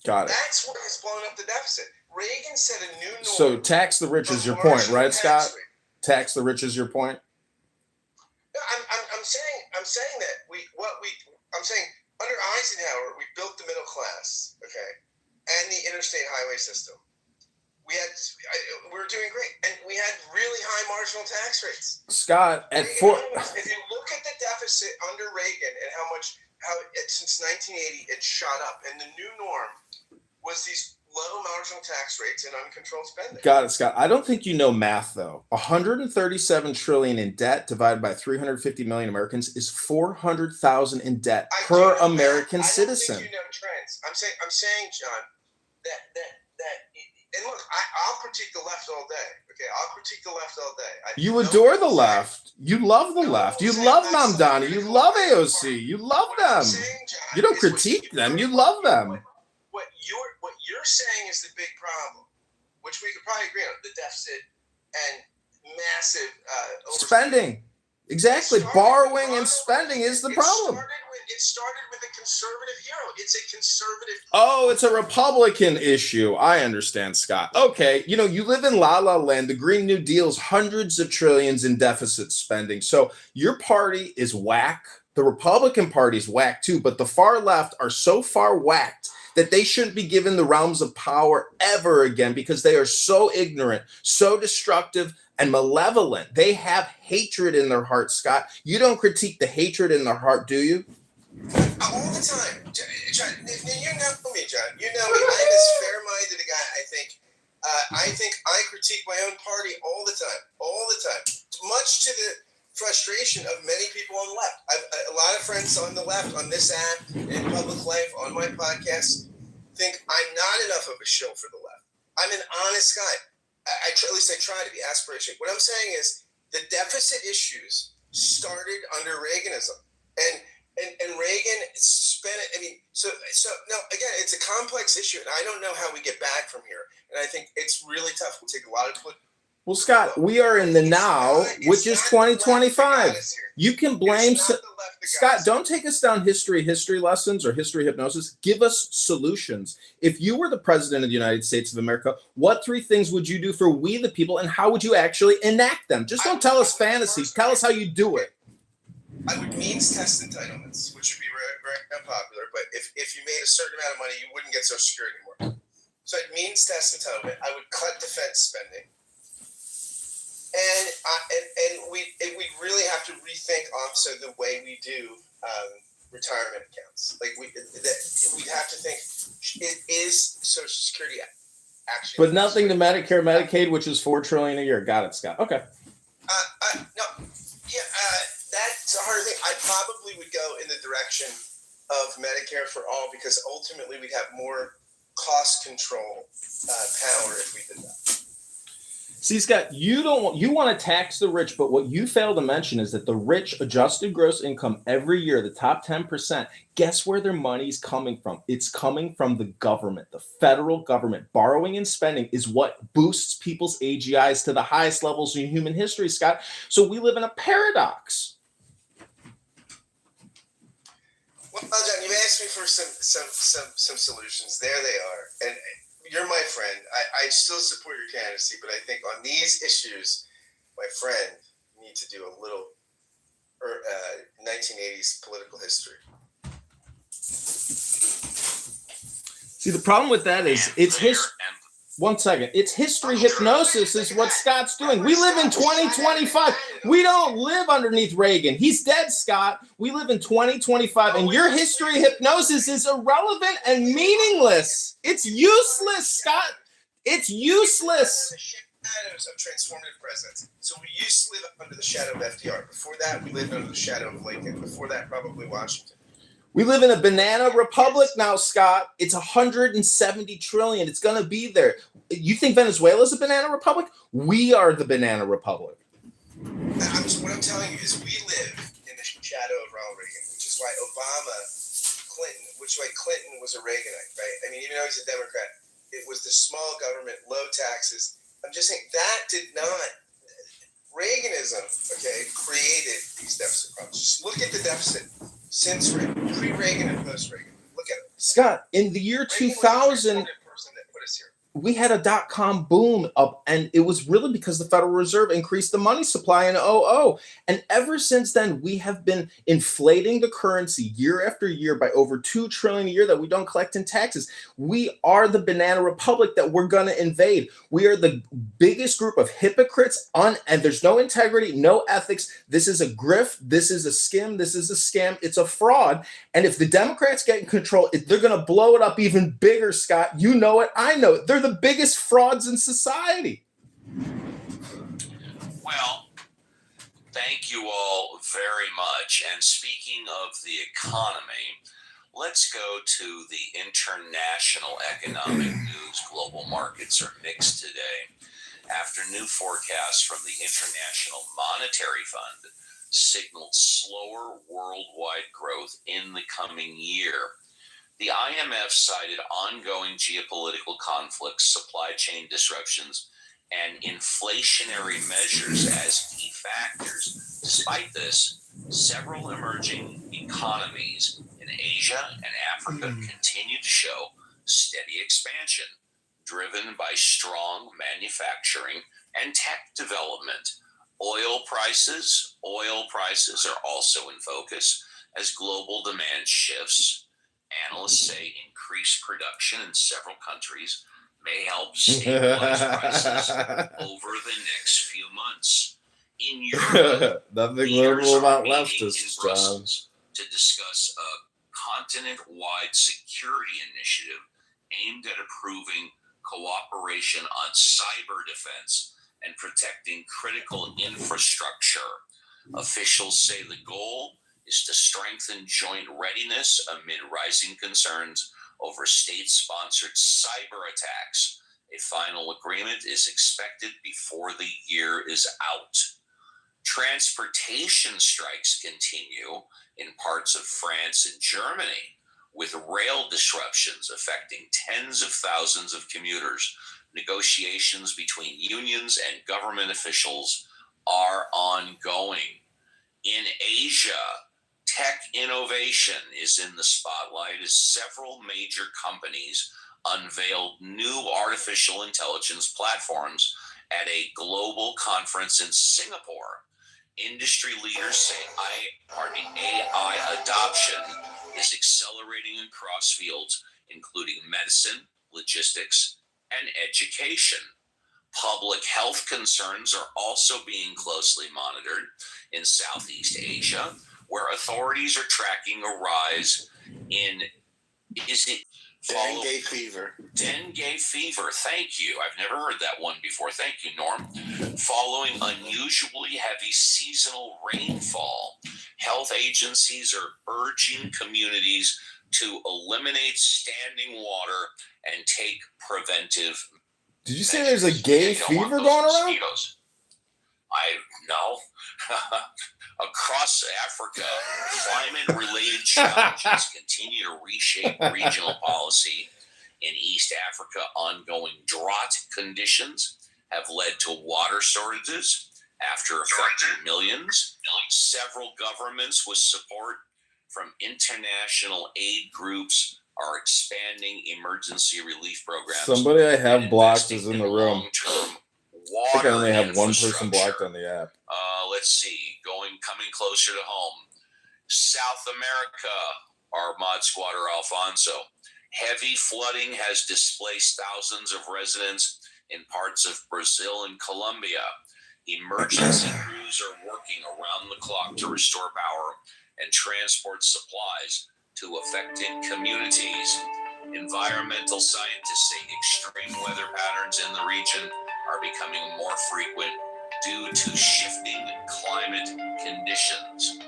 Got it. That's what has blown up the deficit. Reagan set a new norm. So tax the rich is your point, right, Scott? Tax the rich is your point. I'm saying that I'm saying under Eisenhower we built the middle class, okay, and the interstate highway system. We were doing great, and we had really high marginal tax rates. Scott, if you look at the deficit under Reagan and since 1980 it shot up, and the new norm was these low marginal tax rates and uncontrolled spending. Got it, Scott. I don't think you know math, though. 137 trillion in debt divided by 350 million Americans is 400,000 in debt per American citizen. I don't think you know trends. I'm saying, John, that and look, I'll critique the left all day. Okay, I'll critique the left all day. You adore the left. You love the left. You love Mamdani. You love AOC. You love them. You don't critique them. You love them. What you're saying is the big problem, which we could probably agree on: the deficit and massive spending. Exactly, borrowing and spending is the problem. It started with a conservative hero. It's a conservative. Oh, it's a Republican issue. I understand, Scott. Okay, you live in La La Land. The Green New Deal's hundreds of trillions in deficit spending. So your party is whack. The Republican Party's whack too, but the far left are so far whacked that they shouldn't be given the realms of power ever again because they are so ignorant, so destructive, and malevolent. They have hatred in their heart, Scott. You don't critique the hatred in their heart, do you? All the time. John, you know me, John. You know me. I'm as fair-minded a guy, I think I critique my own party all the time. All the time. Much to the frustration of many people on the left. I've a lot of friends on the left, on this app, in public life, on my podcast, think I'm not enough of a shill for the left. I'm an honest guy. At least I try to be aspirational. What I'm saying is the deficit issues started under Reaganism, and Reagan spent it. I mean, so no. Again, it's a complex issue, and I don't know how we get back from here. And I think it's really tough. We'll take a lot of. Well, Scott, we are in the now, which is 2025. You can blame Scott. Don't take us down history lessons or history hypnosis. Give us solutions. If you were the president of the United States of America, what 3 things would you do for we the people, and how would you actually enact them? Just don't tell us fantasies. Tell us how you do it. I would means test entitlements, which would be very unpopular. But if you made a certain amount of money, you wouldn't get Social Security anymore. So I'd means test entitlement. I would cut defense spending. And we really have to rethink also the way we do retirement accounts. Like we have to think: is Social Security actually? But nothing to Medicare, Medicaid, which is $4 trillion a year. Got it, Scott. Okay. That's a hard thing. I probably would go in the direction of Medicare for all because ultimately we'd have more cost control power if we did that. See, Scott, you want to tax the rich, but what you fail to mention is that the rich adjusted gross income every year, the top 10%, guess where their money's coming from? It's coming from the government, the federal government. Borrowing and spending is what boosts people's AGIs to the highest levels in human history, Scott. So we live in a paradox. Well, John, you asked me for some solutions. There they are. And you're my friend. I still support your candidacy, but I think on these issues, my friend, you need to do a little 1980s political history. See, the problem with that is it's history. 1 second. It's history hypnosis is what Scott's doing. We live in 2025. We don't live underneath Reagan. He's dead, Scott. We live in 2025, and your history hypnosis is irrelevant and meaningless. It's useless, Scott. It's useless. The shadows of transformative presidents. So we used to live under the shadow of FDR. Before that, we lived under the shadow of Lincoln. Before that, probably Washington. We live in a banana republic now, Scott. It's 170 trillion. It's going to be there. You think Venezuela is a banana republic? We are the banana republic. What I'm telling you is we live in the shadow of Ronald Reagan, which is why Clinton was a Reaganite, right? I mean, even though he's a Democrat, it was the small government, low taxes. I'm just saying that did not. Reaganism, okay, created these deficit problems. Just look at the deficit since pre-Reagan and post-Reagan. Look at it. Scott, in the year Reagan 2000, was the transformative person that put us here. we had a dot-com boom up, and it was really because the Federal Reserve increased the money supply in 00. And ever since then, we have been inflating the currency year after year by over $2 trillion a year that we don't collect in taxes. We are the banana republic that we're going to invade. We are the biggest group of hypocrites, and there's no integrity, no ethics. This is a grift. This is a skim. This is a scam. It's a fraud. And if the Democrats get in control, they're going to blow it up even bigger, Scott. You know it. I know it. They're the biggest frauds in society. Well, thank you all very much. And speaking of the economy, let's go to the international economic news. Global markets are mixed today after new forecasts from the International Monetary Fund signaled slower worldwide growth in the coming year. The IMF cited ongoing geopolitical conflicts, supply chain disruptions, and inflationary measures as key factors. Despite this, several emerging economies in Asia and Africa continue to show steady expansion, driven by strong manufacturing and tech development. Oil prices are also in focus as global demand shifts. Analysts say increased production in several countries may help stabilize prices over the next few months. In Europe, Nothing leaders liberal are about meeting in leftists, John. Brussels to discuss a continent-wide security initiative aimed at improving cooperation on cyber defense and protecting critical infrastructure. Officials say the goal is to strengthen joint readiness amid rising concerns over state-sponsored cyber attacks. A final agreement is expected before the year is out. Transportation strikes continue in parts of France and Germany, with rail disruptions affecting tens of thousands of commuters. Negotiations between unions and government officials are ongoing. In Asia, tech innovation is in the spotlight as several major companies unveiled new artificial intelligence platforms at a global conference in Singapore. Industry leaders say AI adoption is accelerating across fields, including medicine, logistics, and education. Public health concerns are also being closely monitored in Southeast Asia, where authorities are tracking a rise in dengue fever. Dengue fever. Thank you. I've never heard that one before. Thank you, Norm. Following unusually heavy seasonal rainfall, health agencies are urging communities to eliminate standing water and take preventive. Did you say there's a gay fever going around? Mosquitoes. I know. Across Africa, climate-related challenges continue to reshape regional policy. In East Africa, ongoing drought conditions have led to water shortages after affecting millions. Several governments with support from international aid groups are expanding emergency relief programs. Somebody I have blocked is in the room. I think I only have one person blocked on the app. Let's see. Coming closer to home. South America, our mod squatter Alfonso. Heavy flooding has displaced thousands of residents in parts of Brazil and Colombia. Emergency crews are working around the clock to restore power and transport supplies to affected communities. Environmental scientists say extreme weather patterns in the region are becoming more frequent due to shifting climate conditions.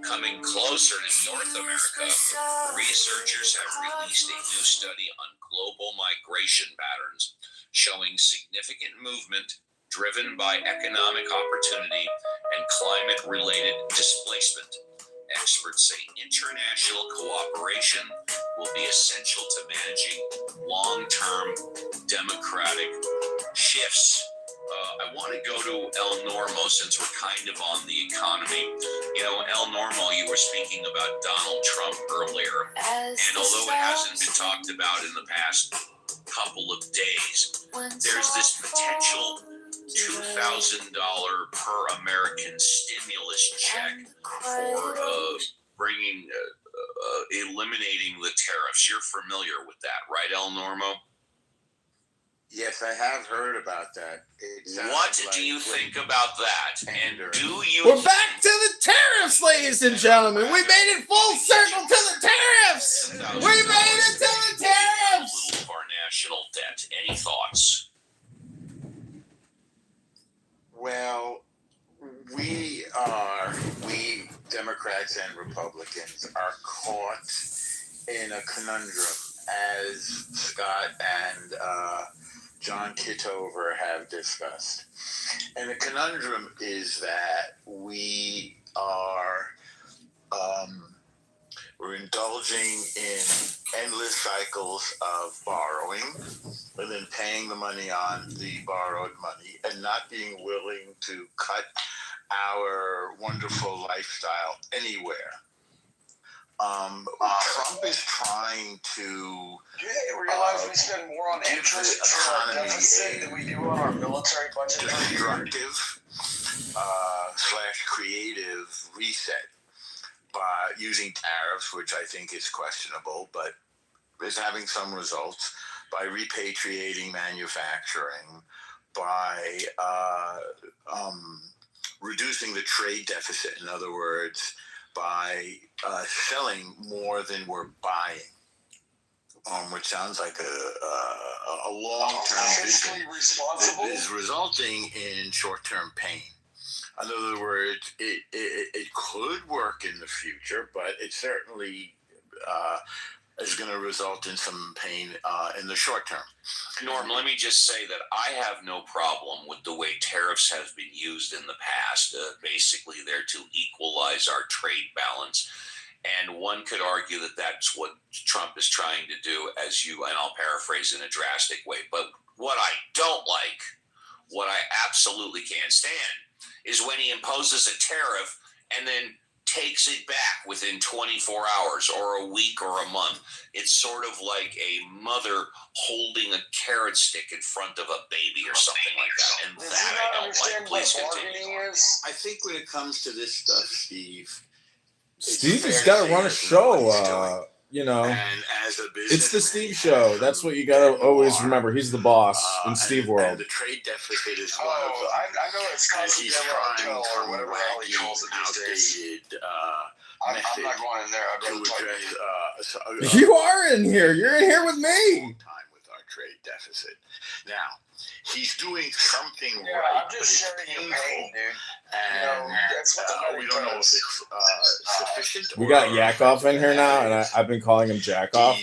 Coming closer to North America, researchers have released a new study on global migration patterns, showing significant movement driven by economic opportunity and climate-related displacement. Experts say international cooperation will be essential to managing long-term democratic shifts. I want to go to El Normo since we're kind of on the economy. You know, El Normo, you were speaking about Donald Trump earlier, and although it hasn't been talked about in the past couple of days, there's this potential $2,000 per American stimulus check for eliminating the tariffs. You're familiar with that, right, El Normo? Yes, I have heard about that. What do you think about that? And do you... We're back to the tariffs, ladies and gentlemen. We made it full circle to the tariffs. We made it to the tariffs. Little of our national debt. Any thoughts? Well, we Democrats and Republicans are caught in a conundrum, as Scott and John Kitover have discussed. And the conundrum is that we are we're indulging in endless cycles of borrowing and then paying the money on the borrowed money and not being willing to cut our wonderful lifestyle anywhere. Trump is trying to. Do you realize we spend more on interest for our deficit than we do on our military budget? Destructive / creative reset by using tariffs, which I think is questionable, but is having some results, by repatriating manufacturing, by reducing the trade deficit. In other words, by selling more than we're buying, which sounds like a long-term vision that is resulting in short-term pain. In other words, it could work in the future, but it certainly is going to result in some pain in the short term. Norm, let me just say that I have no problem with the way tariffs have been used in the past. Basically, they're to equalize our trade balance. And one could argue that that's what Trump is trying to do, and I'll paraphrase in a drastic way. But what I don't like, what I absolutely can't stand, is when he imposes a tariff and then takes it back within 24 hours or a week or a month. It's sort of like a mother holding a carrot stick in front of a baby or something like that. And that I don't like. Please continue. I think when it comes to this stuff, Steve has got to run a show, you know. And as a it's the Steve show. That's what you got to always remember. He's the boss in Steve world. And the trade deficit is one of them. I know it's he's trying or whatever the hell he calls it these days. I'm not going in there. I'd rather talk to you are in here. You're in here with me. Time with our trade deficit. Now, he's doing something right. I'm just sharing your pain, dude. And that's what we don't know if it's sufficient. We got Yakov in here now, and I've been calling him Jackoff.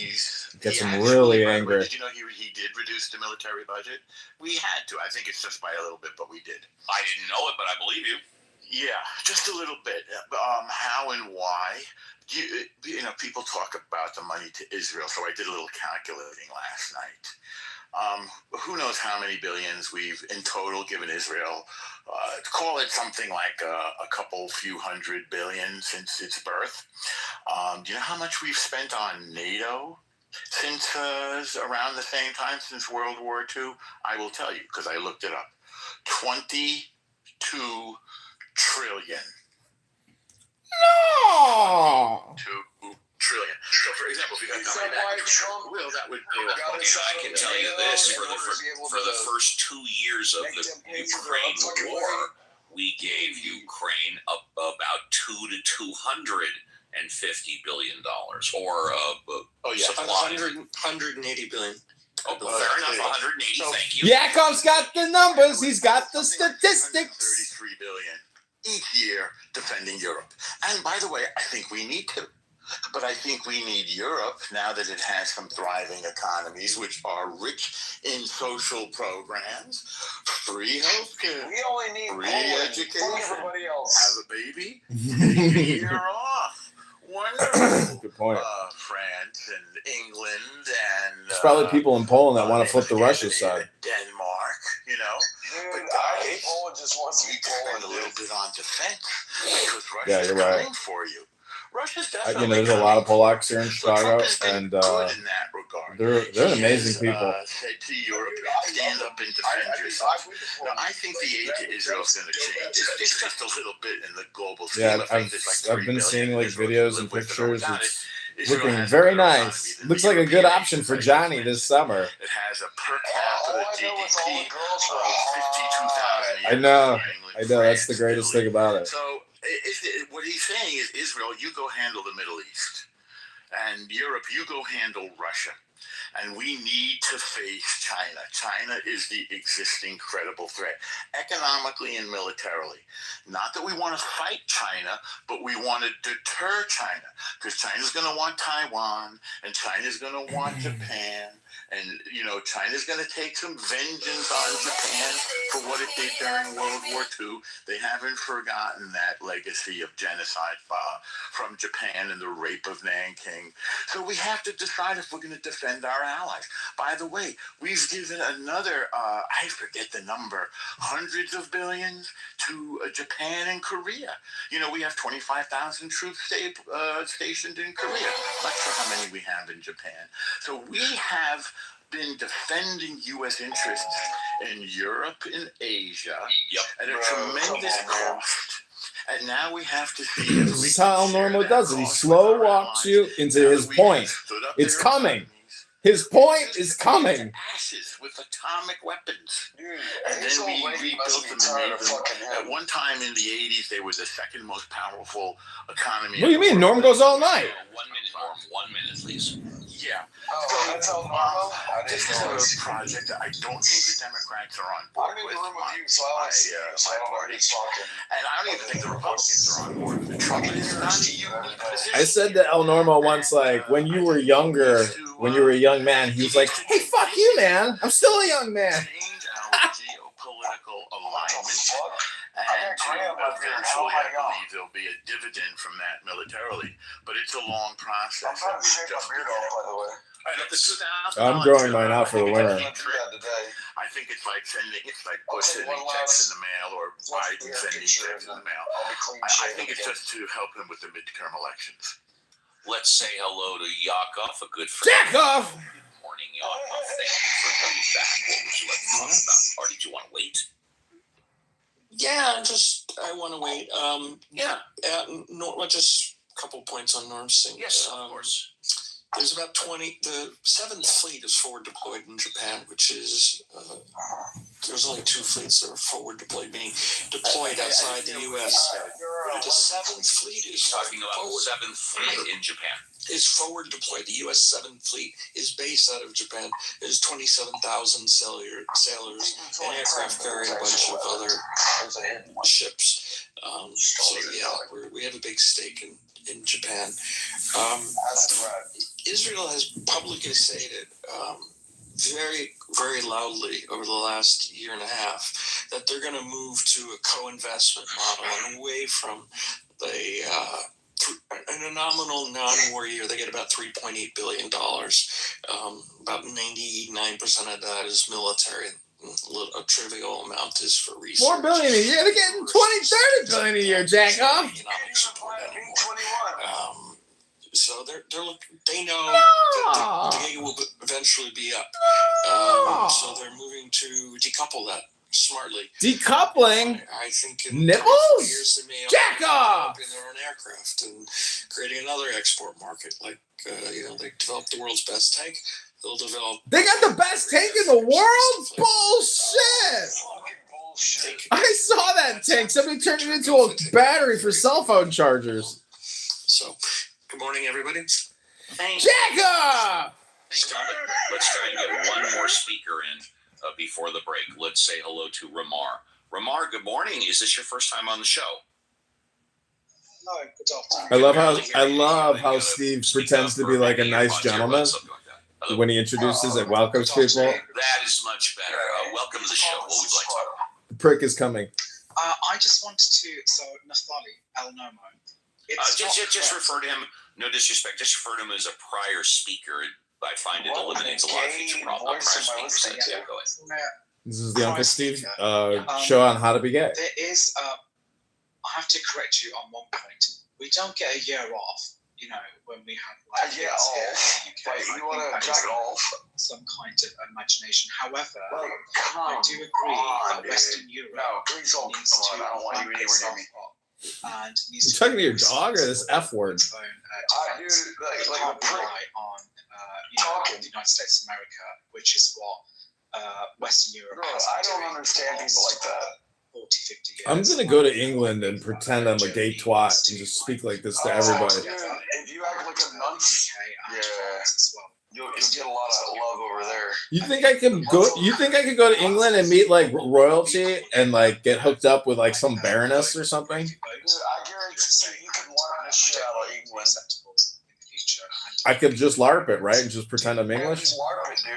Gets him really angry. Did you know he did reduce the military budget? We had to. I think it's just by a little bit, but we did. I didn't know it, but I believe you. Yeah, just a little bit. How and why? You know, people talk about the money to Israel, so I did a little calculating last night. Who knows how many billions we've in total given Israel? Call it something like a few hundred billion since its birth. Do you know how much we've spent on NATO since around the same time, since World War II? I will tell you, because I looked it up. 22 trillion. No! 2 trillion. So, for example, if we got the money back to that would pay off. I can tell you this: for the first 2 years of the Ukraine war, we gave Ukraine about $200 to $250 billion, or supplies. 180 billion. Oh, fair enough. 180. Thank you. Yakov's got the numbers. He's got the statistics. 33 billion each year defending Europe. And by the way, I think we need to. But I think we need Europe, now that it has some thriving economies, which are rich in social programs, free healthcare, we only need free education, everybody else. have a baby, take a year off. Wonderful. Good point. France and England and There's probably people in Poland that want to flip the Russia side. Denmark, you know. But I guys, think Poland just wants to you be need to spend a Poland. little bit on defense because Yeah, Russia's you're right. coming for you. Russia's You definitely know, there's a lot of coming for Polacks here in you. So Trump Chicago, has been and good in that regard. they're He amazing has, people. said to Europe, stand up and defend yourself. Now, I think the aid to Israel is going to change. It's just a little bit in the global scheme Yeah, of things. It's like I've been seeing like Israel videos can and live with it or pictures. without it. It's Israel looking has a very better economy nice. than Looks the like a good European option for nations, Johnny for this instance. summer. It has a per capita GDP of 52,000 a year. I know. for England, I know. That's the France, greatest Italy. thing about it. So what he's saying is, Israel, you go handle the Middle East, and Europe, you go handle Russia. And we need to face China. China is the existing credible threat, economically and militarily. Not that we want to fight China, but we want to deter China, because China's going to want Taiwan, and China's going to want Japan, and China's going to take some vengeance on Japan for what it did during World War II. They haven't forgotten that legacy of genocide from Japan and the rape of Nanking. So we have to decide if we're going to defend our allies. By the way, we've given another, I forget the number, hundreds of billions to Japan and Korea. We have 25,000 troops stationed in Korea. Not sure how many we have in Japan. So we have been defending U.S. interests in Europe and Asia at a tremendous cost. And now we have to see if we This is how El Normo does it. He slow walks you into his point. It's coming. His point is coming. Ashes with atomic weapons. And then we rebuilt them and made them. At one time in the 80s, they were the second most powerful economy. What do you mean? Norm goes all night. 1 minute, Norm. 1 minute, please. Yeah. That's El Normo? This is a project that I don't think the Democrats are on board with. My party. And I don't even think the Republicans are on board with it. Trump is not a unique position. I said to El Normo once, like, when you were younger, when you were a young man, he was like, hey, fuck you, man. I'm still a young man. Change our geopolitical alignment. And eventually, I believe there'll be a dividend from that militarily. But it's a long process. I'm trying to shave my beard off, by the way. I'm growing mine out for the winter. I think it's like Bush sending checks in the mail or Biden sending checks in the mail. I think it's just to help him with the midterm elections. Let's say hello to Yakov, a good friend. Yakov! Good morning, Yakov. Thank you for coming back. What would you like to talk about? Or did you want to wait? Yeah, I want to wait. Just a couple points on Norm's thing. Yes, of course. There's about 20. The 7th Fleet is forward deployed in Japan, which is there's only 2 fleets that are forward deployed, meaning deployed outside the U.S. The 7th Fleet is talking about the 7th Fleet in Japan. Is forward deployed. The U.S. 7th Fleet is based out of Japan. There's 27,000 sailors and aircraft carrying a bunch of other ships. We have a big stake in Japan. Israel has publicly stated very, very loudly over the last year and a half that they're going to move to a co-investment model and away from in a nominal non-war year, they get about $3.8 billion. About 99% of that is military. A trivial amount is for research. $4 billion a year. They're getting 20-30 billion a year, Jacob. Economic support anymore. So they know that the gig will eventually be up. So they're moving to decouple that smartly. Decoupling? I think in nipples? 3 years they may Jack off! in their own aircraft and creating another export market. Like they developed the world's best tank. They'll develop. They got the best tank in the world? Bullshit! I saw that tank. Somebody turned it into a battery for cell phone chargers. So, good morning, everybody. Thanks. Jacob! Let's try and get one more speaker in before the break. Let's say hello to Ramar. Ramar, good morning. Is this your first time on the show? No, good afternoon. I love how Steve pretends to be like a nice gentleman when he introduces and welcomes people. That is much better. Welcome to the show. What would you like to talk about? The prick is coming. I just wanted to, Naftali, El Nomo. Just refer to him, no disrespect, just refer to him as a prior speaker. I find it eliminates a lot of future problems. Prior speakers. Yeah, go ahead. This is the Uncle Steve show on how to be gay. There is, I have to correct you on one point. We don't get a year off, when we have a year off. You want to jack off? Some kind of imagination. However, I do agree that Western Europe needs to ramp itself up. And needs You talking to your dog or this F word? Can't rely on the United States of America, which is what Western Europe has. I don't understand people like that. 40, 50 years. I'm gonna go to England and pretend I'm a gay twat and just speak like this to everybody. If you act like a nunce, you'll get a lot of love over there. You think I could go? You think I could go to England and meet like royalty and like get hooked up with like some baroness or something? Dude, I guarantee you can learn this shit out of England. I could just LARP it, right, and just pretend I'm English. Just LARP it, dude.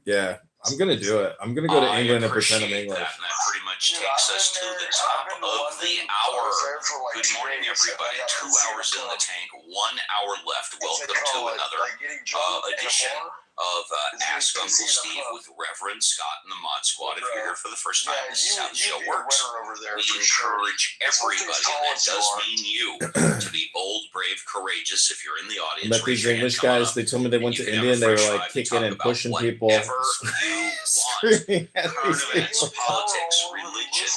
Yeah, I'm gonna do it. I'm gonna go to England and pretend I'm English. That pretty much takes us to the top of the hour. Good morning, everybody. 2 hours in the tank, 1 hour left. Welcome to another edition of Ask Uncle Steve with Reverend Scott and the Mod Squad. If you're here for the first time, this is how the show works. We encourage everybody, and that does mean you, to be bold, brave, courageous. If you're in the audience, I met these English guys. They told me they went to India and they were like kicking and pushing people, screaming at these people. Politics, religion,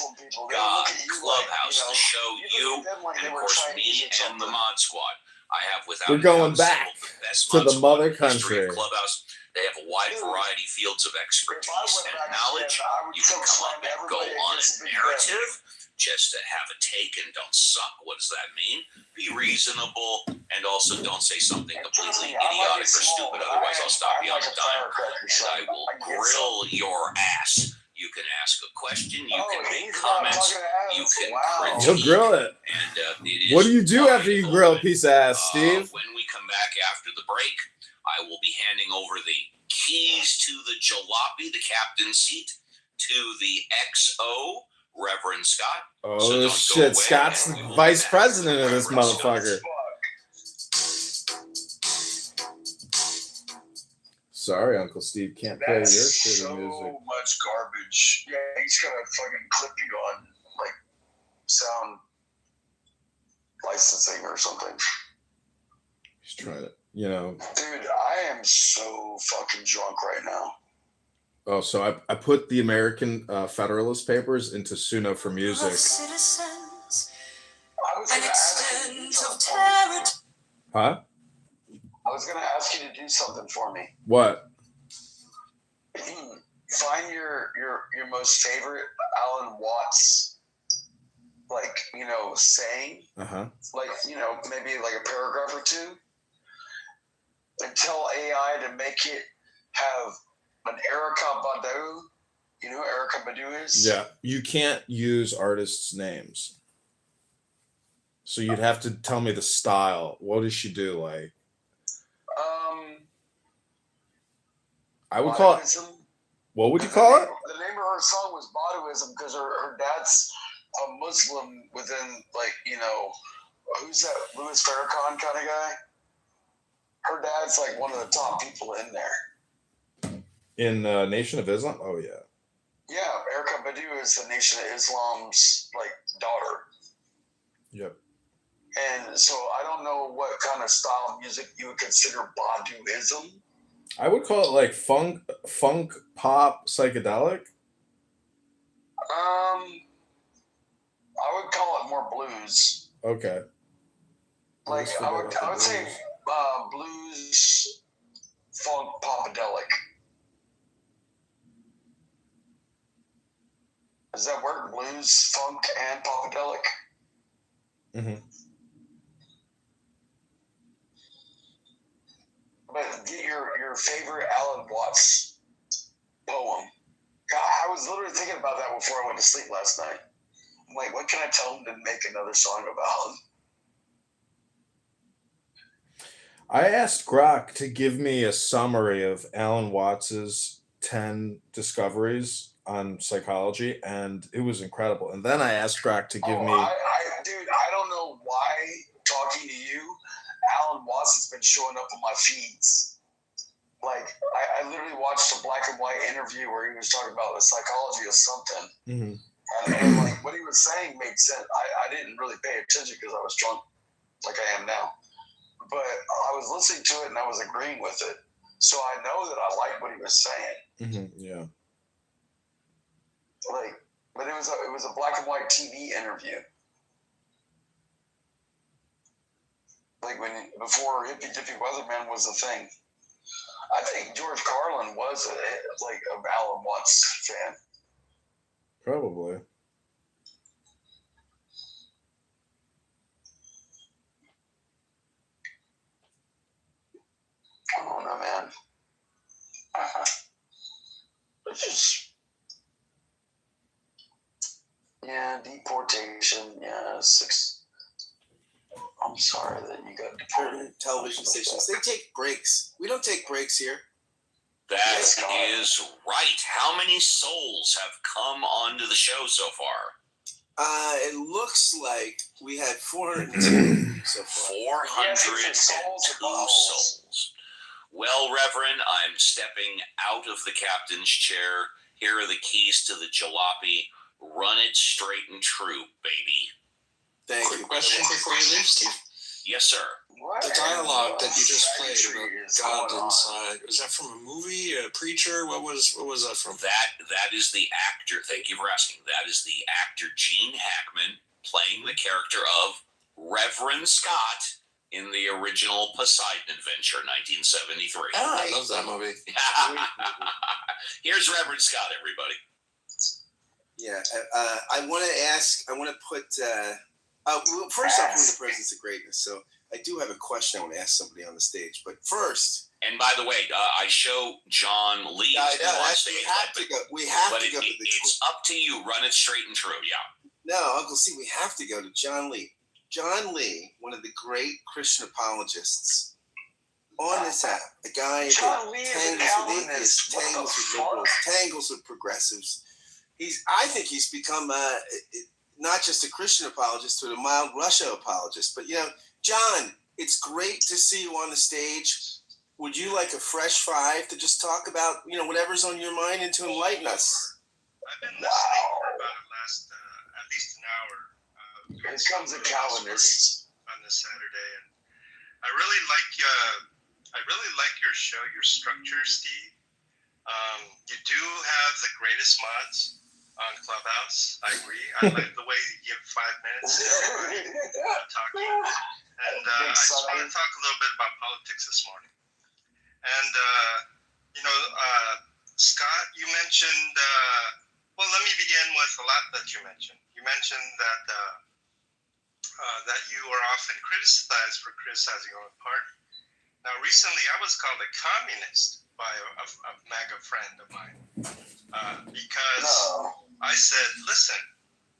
God, Clubhouse, the show, you, and of course me and the Mod Squad. I have without We're going back the best to the mother history country. of Clubhouse. They have a wide variety fields of expertise and knowledge. You can come up and go on a narrative just to have a take and don't suck. What does that mean? Be reasonable and also don't say something completely idiotic or stupid. Otherwise, I'll stop you on a dime and I will grill your ass. You can ask a question. You can make comments. You can critique. You'll grill it. And what do you do after you grill a piece of ass, Steve? When we come back after the break, I will be handing over the keys to the jalopy, the captain's seat, to the XO, Reverend Scott. Oh, shit. Scott's the vice president of this motherfucker. Sorry, Uncle Steve, can't play your shitty music. So much garbage. Yeah, he's gonna fucking clip you on like sound licensing or something. He's trying to, you know. Dude, I am so fucking drunk right now. Oh, so I put the American Federalist Papers into Suno for music. Huh? I was gonna ask you to do something for me. What? Find your most favorite Alan Watts, like, you know, saying, like, you know, maybe like a paragraph or two, and tell AI to make it have an Erykah Badu. You know who Erykah Badu is? Yeah, you can't use artists' names, so you'd have to tell me the style. What does she do? Like, I would call it. What would you call it? The name of her song was Baduism because her dad's a Muslim within, like, you know, who's that? Louis Farrakhan kind of guy. Her dad's like one of the top people in there. In Nation of Islam? Oh yeah. Yeah, Erykah Badu is the Nation of Islam's like daughter. Yep. And so I don't know what kind of style of music you would consider Baduism. I would call it like funk pop psychedelic. I would call it more blues. Okay. Like I would say blues, funk, popadelic. Does that work? Blues, funk, and popadelic? Mm-hmm. But get your favorite Alan Watts poem. God, I was literally thinking about that before I went to sleep last night. I'm like, what can I tell him to make another song about? I asked Grok to give me a summary of Alan Watts's 10 discoveries on psychology, and it was incredible. And then I asked Grok to give me... Dude, I don't know why, talking to you, Alan Watts has been showing up on my feeds. Like, I literally watched a black and white interview interview where he was talking about the psychology of something. Mm-hmm. And like what he was saying made sense. I didn't really pay attention because I was drunk like I am now. But I was listening to it and I was agreeing with it. So I know that I liked what he was saying. Mm-hmm. Yeah. Like, but it was a black and white TV interview. Like before Hippy Dippy Weatherman was a thing. I think George Carlin was a Alan Watts fan. Probably. I don't know, man. It's just, yeah, deportation. Yeah, 6. I'm sorry that you got deported. Television stations, they take breaks. We don't take breaks here. That is right. How many souls have come onto the show so far? It looks like we had 402 so far. 402 souls. Well, Reverend, I'm stepping out of the captain's chair. Here are the keys to the jalopy. Run it straight and true, baby. Thank you. Question before you leave, Steve. Yes, sir. The dialogue that you just played about God inside, was that from a movie, a preacher? What was that from? That is the actor. Thank you for asking. That is the actor Gene Hackman playing the character of Reverend Scott in the original Poseidon Adventure, 1973. Oh, I love that movie. Here's Reverend Scott, everybody. Yeah, I want to put. Well, first off, we're in the presence of greatness, so I do have a question I want to ask somebody on the stage. But first, and by the way, I show John Lee on stage. We have to go. It's up to you. Run it straight and true. Yeah. No, Uncle C, we have to go to John Lee. John Lee, one of the great Christian apologists on this app, a guy that tangles with atheists, tangles with liberals, tangles with progressives. I think he's become not just a Christian apologist, but a mild Russia apologist. But, John, it's great to see you on the stage. Would you like a fresh 5 to just talk about, whatever's on your mind and to enlighten us? I've been listening for about the last at least an hour. Here comes a Calvinist on this Saturday, and I really like your show, your structure, Steve. You do have the greatest mods on Clubhouse. I agree. I like the way you give 5 minutes to everybody talking. And I just want to talk a little bit about politics this morning. And, Scott, you mentioned, well, let me begin with a lot that you mentioned. You mentioned that you are often criticized for criticizing your own party. Now, recently I was called a communist by a MAGA friend of mine because I said, listen,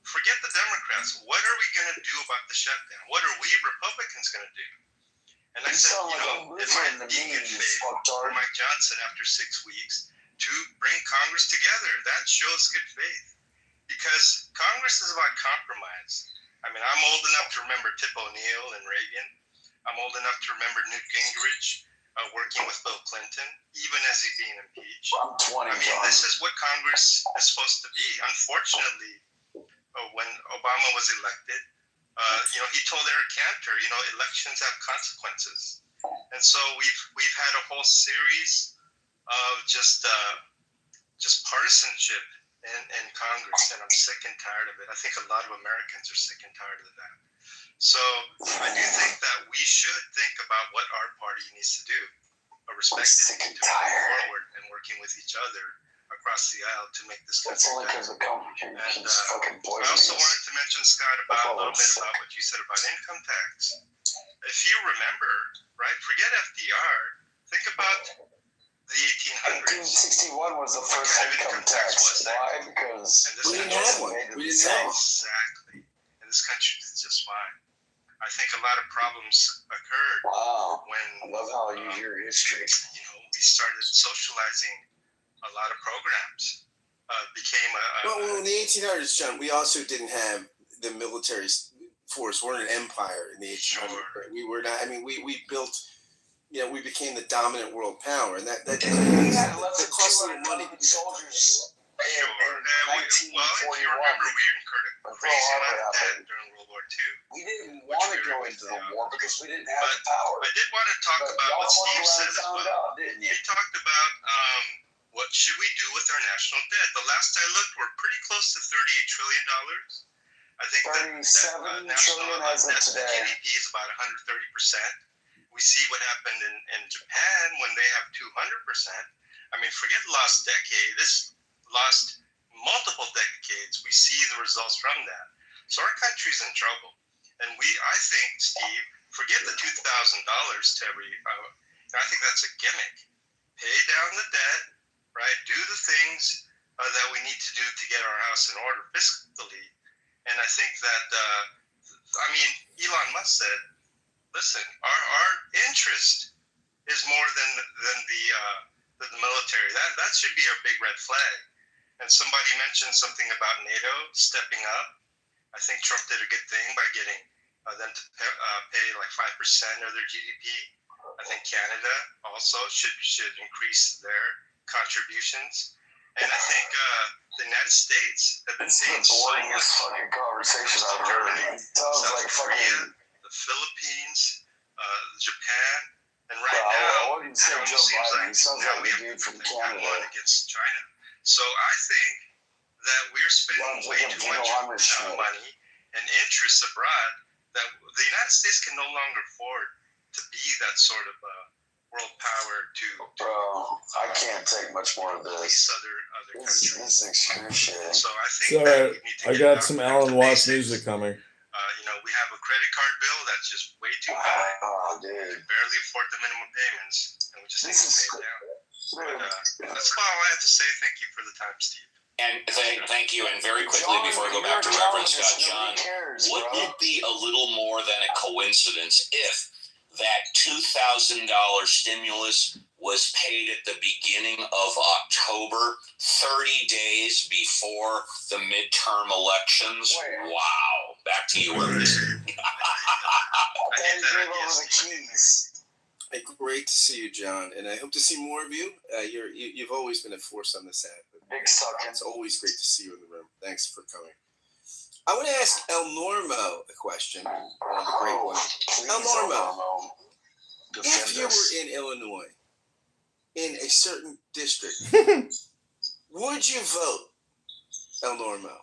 forget the Democrats. What are we going to do about the shutdown? What are we Republicans going to do? And I said, it might be good faith for Mike Johnson after 6 weeks to bring Congress together. That shows good faith because Congress is about compromise. I mean, I'm old enough to remember Tip O'Neill and Reagan. I'm old enough to remember Newt Gingrich working with Bill Clinton, even as he's being impeached. I'm 20. I mean, this is what Congress is supposed to be. Unfortunately, when Obama was elected, he told Eric Cantor, elections have consequences, and so we've had a whole series of just partisanship in Congress, and I'm sick and tired of it. I think a lot of Americans are sick and tired of that. So I do think that we should think about what our party needs to do, respectively, to move forward and working with each other across the aisle to make this country better. And I also wanted to mention, Scott, a little bit about what you said about income tax. If you remember, right, forget FDR, think about the 1800s. 1861 was the first income tax. Why? Because we didn't have one. We didn't have one. Exactly. And this country is just fine. I think a lot of problems occurred when I love how you use your history. We started socializing a lot of programs. Well, in the 1800s, John, we also didn't have the military force. We're an empire in the 1800s. We were not. I mean, we built we became the dominant world power, and that We had less than cost a little 200 money. soldiers Sure. Well, if you remember, we incurred a crazy amount of debt during World War II. We didn't want to go into the war because we didn't have the power. I did want to talk about what Steve said as well. Didn't He talked about what should we do with our national debt. The last I looked, we're pretty close to $38 trillion. I think that national debt to GDP is about 130%. We see what happened in Japan when they have 200%. I mean, forget lost decade. This lost multiple decades. We see the results from that. So our country's in trouble. And I think, Steve, forget the $2,000 to every, I think that's a gimmick. Pay down the debt, right? Do the things that we need to do to get our house in order fiscally. And I think that, Elon Musk said, listen, our interest is more than the military. That should be our big red flag. And somebody mentioned something about NATO stepping up. I think Trump did a good thing by getting them to pay like 5% of their GDP. I think Canada also should increase their contributions. And I think the United States have been saying the boringest fucking conversation I've heard. Sounds like fucking the Philippines, Japan, and right I now wouldn't say Joe Biden. He sounds like a dude from Canada. Against China. So I think that we're spending way too much money and interest abroad that the United States can no longer afford to be that sort of world power Bro, I can't take much more of this. Other countries. This is excruciating. So I think Sorry, I got some Alan Watts music coming. We have a credit card bill that's just way too high. Oh, dude. We barely afford the minimum payments, and we just need to pay it down. But that's all I have to say. Thank you for the time, Steve. And thank you. And very quickly, before I go back to Reverend Scott, John, wouldn't it be a little more than a coincidence if that $2,000 stimulus was paid at the beginning of October, 30 days before the midterm elections? Wow. Back to you, Ernest. Great to see you, John, and I hope to see more of you. You've always been a force on this app. Big sucking. It's always great to see you in the room. Thanks for coming. I want to ask El Normo a question. The great one. El Normo, if you were in Illinois, in a certain district, would you vote, El Normo,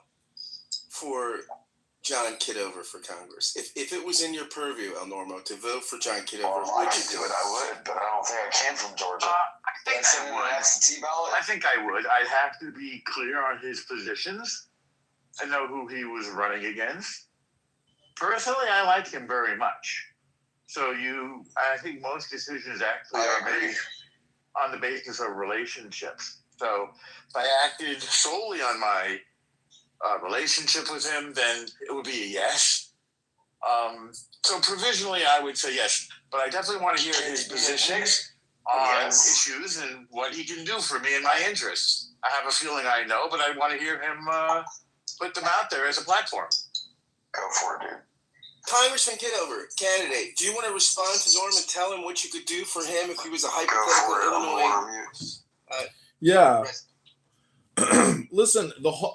for John Kitover for Congress? If it was in your purview, El Normo, to vote for John Kitover, would you do it? I would, but I don't think I can from Georgia. I think I would. I'd have to be clear on his positions. I know who he was running against. Personally, I like him very much. So I think most decisions actually are made on the basis of relationships. So if I acted solely on my relationship with him, then it would be a yes. So provisionally, I would say yes. But I definitely want to hear his positions on issues and what he can do for me and my interests. I have a feeling I know, but I want to hear him put them out there as a platform. Go for it, dude. Congressman Kitover, candidate, do you want to respond to Norm and tell him what you could do for him if he was a hypothetical Illinois? Yeah. Listen,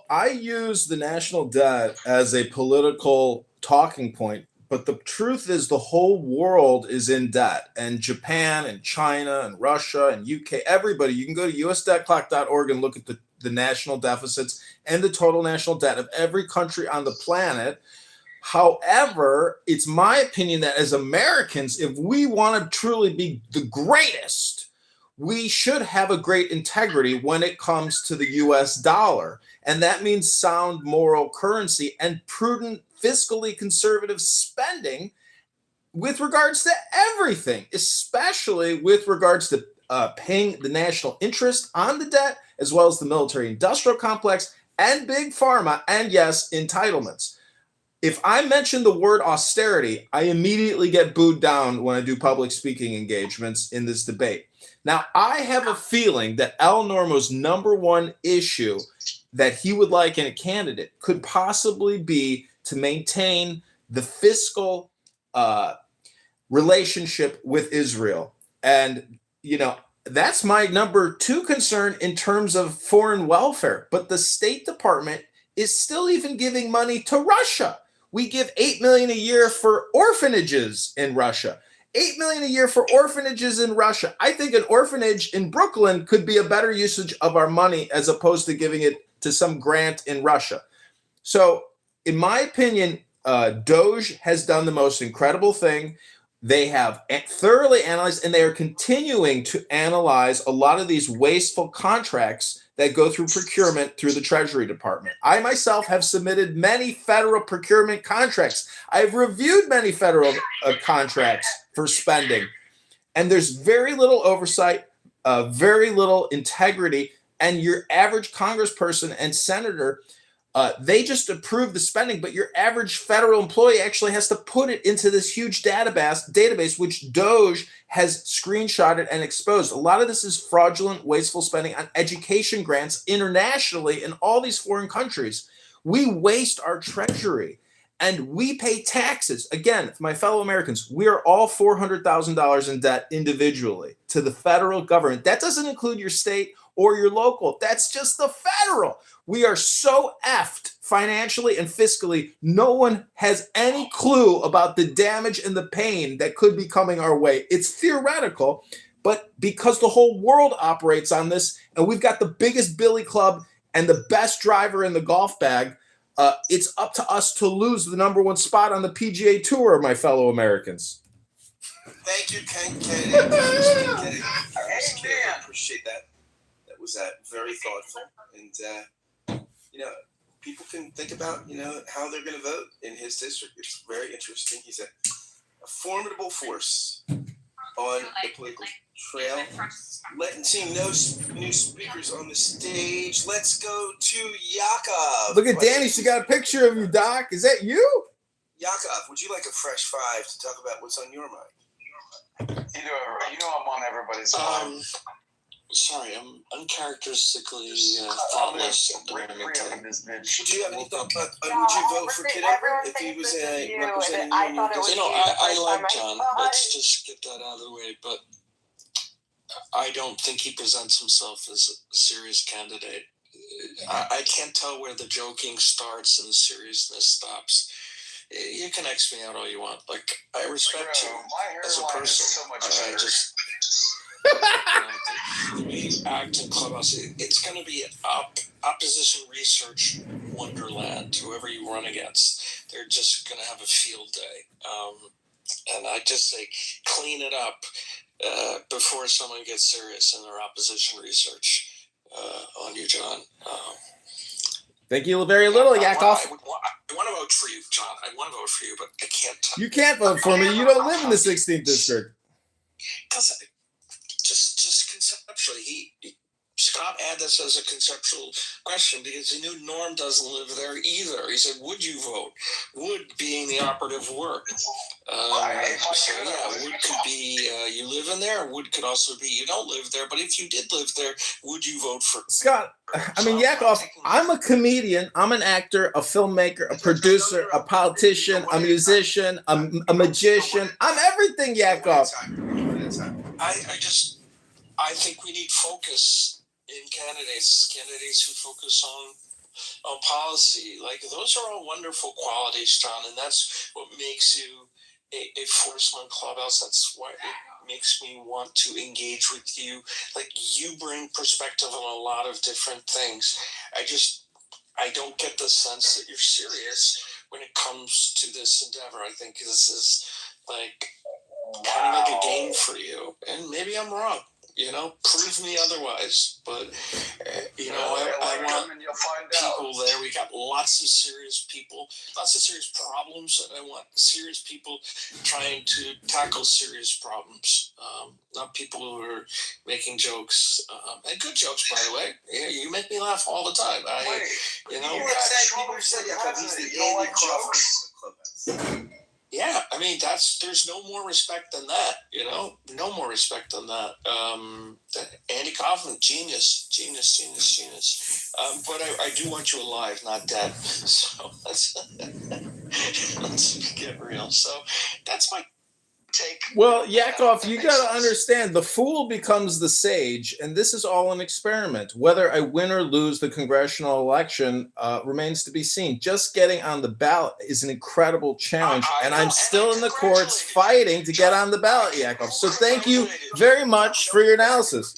I use the national debt as a political talking point, but the truth is the whole world is in debt, and Japan and China and Russia and UK, everybody. You can go to usdebtclock.org and look at the national deficits and the total national debt of every country on the planet. However, it's my opinion that as Americans, if we want to truly be the greatest, we should have a great integrity when it comes to the US dollar. And that means sound moral currency and prudent, fiscally conservative spending with regards to everything, especially with regards to paying the national interest on the debt, as well as the military industrial complex and big pharma, and yes, entitlements. If I mention the word austerity, I immediately get booed down when I do public speaking engagements in this debate. Now, I have a feeling that Al Normo's number one issue that he would like in a candidate could possibly be to maintain the fiscal relationship with Israel. And, that's my number 2 concern in terms of foreign welfare. But the State Department is still even giving money to Russia. We give $8 million a year for orphanages in Russia. $8 million a year for orphanages in Russia. I think an orphanage in Brooklyn could be a better usage of our money as opposed to giving it to some grant in Russia. So, in my opinion, Doge has done the most incredible thing. They have thoroughly analyzed, and they are continuing to analyze a lot of these wasteful contracts that go through procurement through the Treasury Department. I myself have submitted many federal procurement contracts. I've reviewed many federal contracts for spending, and there's very little oversight, very little integrity, and your average congressperson and senator, they just approve the spending, but your average federal employee actually has to put it into this huge database, which Doge has screenshotted and exposed. A lot of this is fraudulent, wasteful spending on education grants internationally in all these foreign countries. We waste our treasury and we pay taxes. Again, my fellow Americans, we are all $400,000 in debt individually to the federal government. That doesn't include your state or your local. That's just the federal. We are so effed financially and fiscally. No one has any clue about the damage and the pain that could be coming our way. It's theoretical, but because the whole world operates on this, and we've got the biggest billy club and the best driver in the golf bag, it's up to us to lose the number 1 spot on the PGA Tour, my fellow Americans. Thank you, Kennedy. I appreciate that. That was very thoughtful, and people can think about how they're going to vote in his district. It's very interesting. He's a formidable force on the political trail. Seeing no new speakers on the stage. Let's go to Yakov. Look at Danny. She got a picture of you, Doc. Is that you? Yakov, would you like a fresh 5 to talk about what's on your mind? I'm on everybody's mind. Sorry, I'm uncharacteristically thoughtless at the moment. Would you have any thought about, would you vote for Kitover if he was representing you in your district? I like John. Let's just get that out of the way. But I don't think he presents himself as a serious candidate. I can't tell where the joking starts and the seriousness stops. You can X me out all you want. Like, I respect you as a person. I just... the way you act in Clubhouse, it's going to be opposition research wonderland. Whoever you run against, they're just going to have a field day. And I just say, clean it up before someone gets serious in their opposition research on you, John. Thank you very little, Yakov. I want to vote for you, John. I want to vote for you, but I can't. You can't vote for me. You don't live in the 16th district. Because just conceptually, Scott had this as a conceptual question because he knew Norm doesn't live there either. He said, "Would you vote?" Would being the operative word. Would could be you live in there. Would could also be you don't live there. But if you did live there, would you vote for Scott? I mean, Yakov, I'm a comedian. I'm an actor, a filmmaker, a producer, a politician, a musician, a magician. I'm everything, Yakov. I think we need focus in candidates who focus on policy. Like, those are all wonderful qualities, John, and that's what makes you a force on Clubhouse. That's why it makes me want to engage with you. Like, you bring perspective on a lot of different things. I don't get the sense that you're serious when it comes to this endeavor. I think this is like kind of like a game for you, and maybe I'm wrong. Prove me otherwise. But I want people there. We got lots of serious people, lots of serious problems, and I want serious people trying to tackle serious problems. Not people who are making jokes, and good jokes, by the way. You make me laugh all the time. Yeah, I mean, there's no more respect than that, no more respect than that. Andy Kaufman, genius. But I do want you alive, not dead. So let's get real. So that's my take. Well, Yakov, you got to understand, the fool becomes the sage, and this is all an experiment. Whether I win or lose the congressional election remains to be seen. Just getting on the ballot is an incredible challenge, and I'm still in the courts fighting to get on the ballot, Yakov. So thank you very much for your analysis.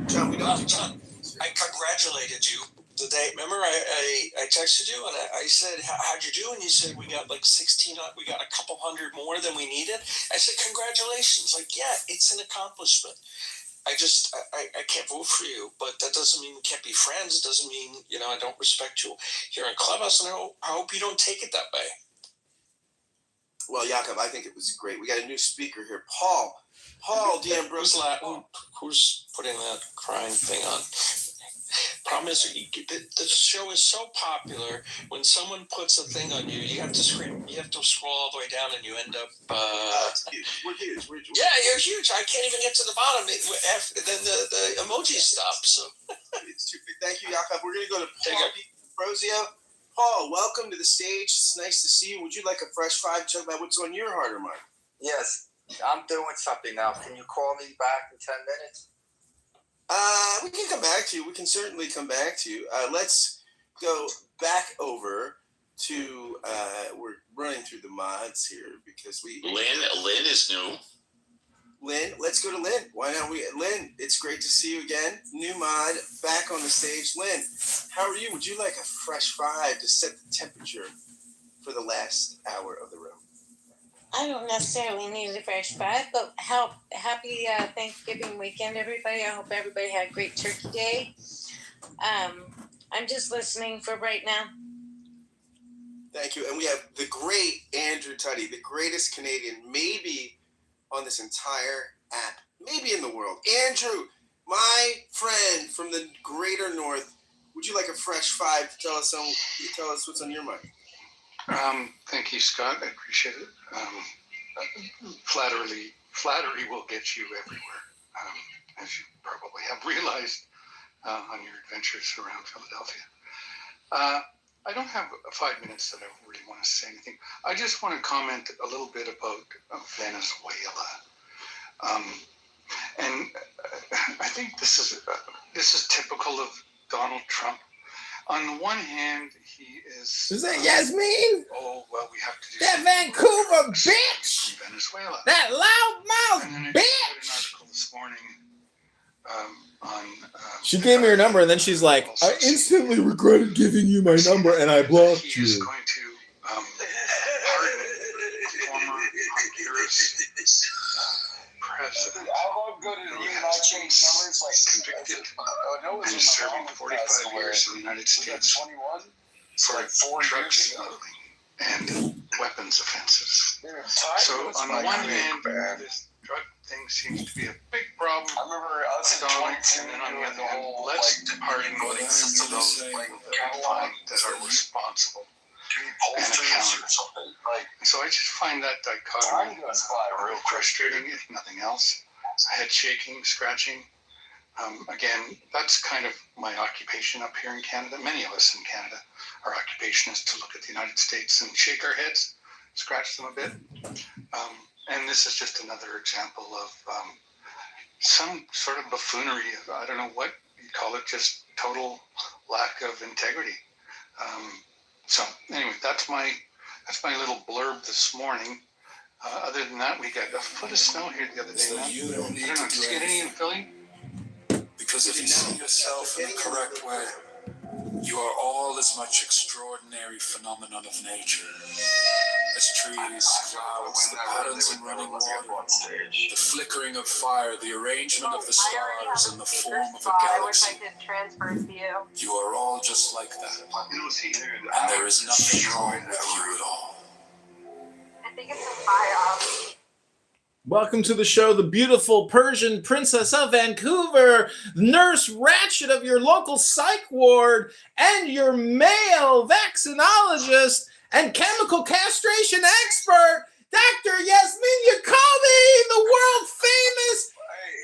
John, we don't. John, I congratulated you the day. Remember, I texted you and I said, "How'd you do?" And you said, "We got like 16. We got a couple hundred more than we needed." I said, "Congratulations!" Like, yeah, it's an accomplishment. I can't vote for you, but that doesn't mean we can't be friends. It doesn't mean I don't respect you here in Clubhouse, and I hope you don't take it that way. Well, Yakov, I think it was great. We got a new speaker here, Paul D'Ambrosio. Who's putting that crying thing on? Problem is, the show is so popular. When someone puts a thing on you, you have to scream. You have to scroll all the way down, and you end up. We're huge. Yeah, you're huge. I can't even get to the bottom. Then the emojis stop. So. It's too big. Thank you, Yakov. We're going to go to Paul D'Ambrosio. Paul, welcome to the stage. It's nice to see you. Would you like a fresh five to talk about what's on your heart or mind? Yes, I'm doing something now. Can you call me back in 10 minutes? We can come back to you. We can certainly come back to you. Let's go back over to we're running through the mods here because Lynn is new. Lynn, let's go to Lynn. Why not Lynn, it's great to see you again. New mod, back on the stage. Lynn, how are you? Would you like a fresh five to set the temperature for the last hour of the room? I don't necessarily need a fresh five, but happy Thanksgiving weekend, everybody. I hope everybody had a great turkey day. I'm just listening for right now. Thank you. And we have the great Andrew Tuddy, the greatest Canadian, maybe on this entire app, maybe in the world. Andrew, my friend from the greater north, would you like a fresh five to tell us what's on your mind? Thank you, Scott. I appreciate it. Flattery will get you everywhere, as you probably have realized on your adventures around Philadelphia. I don't have 5 minutes that I really want to say anything. I just want to comment a little bit about Venezuela. And I think this is typical of Donald Trump. On the one hand, he is... Is that Yasmin? Oh, well, we have to do that Vancouver bitch! From Venezuela. That loudmouth bitch! I read an article this morning she gave me her number, and then she's like, I instantly regretted giving you my number, and I blocked you. He is going to pardon former Honduras president. I'm good at reading. I change numbers convicted and serving 45 years in the United States for drug smuggling and weapons offenses. So on the one hand, this drug thing seems to be a big problem. I remember I was in 22 and then on the other hand, let's pardon those that are responsible and accountable. So I just find that dichotomy real frustrating, if nothing else. Head shaking, scratching. Again, that's kind of my occupation up here in Canada. Many of us in Canada, our occupation is to look at the United States and shake our heads, scratch them a bit. And this is just another example of some sort of buffoonery. I don't know what you call it, just total lack of integrity. So anyway, that's my little blurb this morning. Other than that, we got a foot of snow here the other day. So you don't need to did you get any in Philly? Because if you see yourself in the correct way, you are all as much extraordinary phenomenon of nature as trees, clouds, the patterns in running water, the flickering of fire, the arrangement of the stars, and the form of a galaxy. You are all just like that. And there is nothing wrong with you at all. I think it's a fire. Welcome to the show, the beautiful Persian princess of Vancouver, Nurse Ratchet of your local psych ward, and your male vaccinologist and chemical castration expert, Dr. Yasmin Yacobi, the world-famous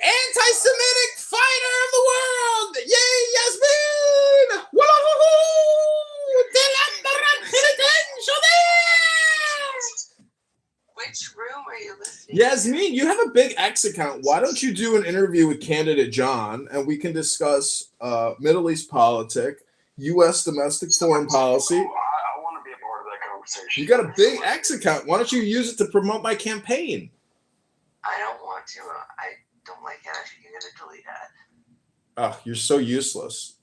anti-Semitic fighter of the world. Yay, Yasmin! Which room are you listening Yasmin, you have a big X account. Why don't you do an interview with candidate John, and we can discuss Middle East politics, U.S. domestic foreign policy. I want to be a part of that conversation. You got a big X account. Why don't you use it to promote my campaign? I don't want to. I don't like it. You're going to delete that. Oh, you're so useless.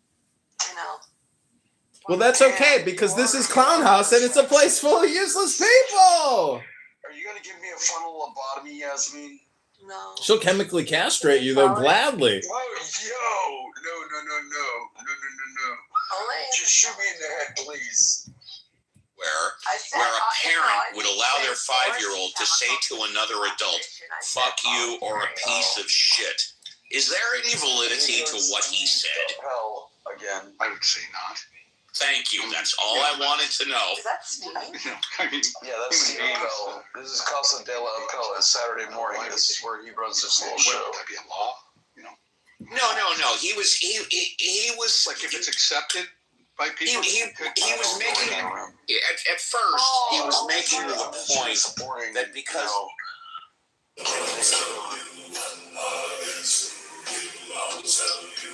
I know. Well, that's okay, because this is Clown House, and it's a place full of useless people. Are you going to give me a frontal lobotomy, Yasmin? No. She'll chemically castrate you, though, gladly. Oh, yo. No. Just shoot me in the head, please. Where a parent would allow their 5-year-old to say to another adult, fuck you or a piece of shit. Is there any validity to what he said? Hell, again. I would say not. Thank you. That's all I wanted to know. Is that Steve? I mean, yeah, that's Steve Bell. This is Casa de la Appella, Saturday morning. This is where he runs this little show. Would that be a law? No. He was like, if it's accepted by people. He was making at first. He was making the point that because.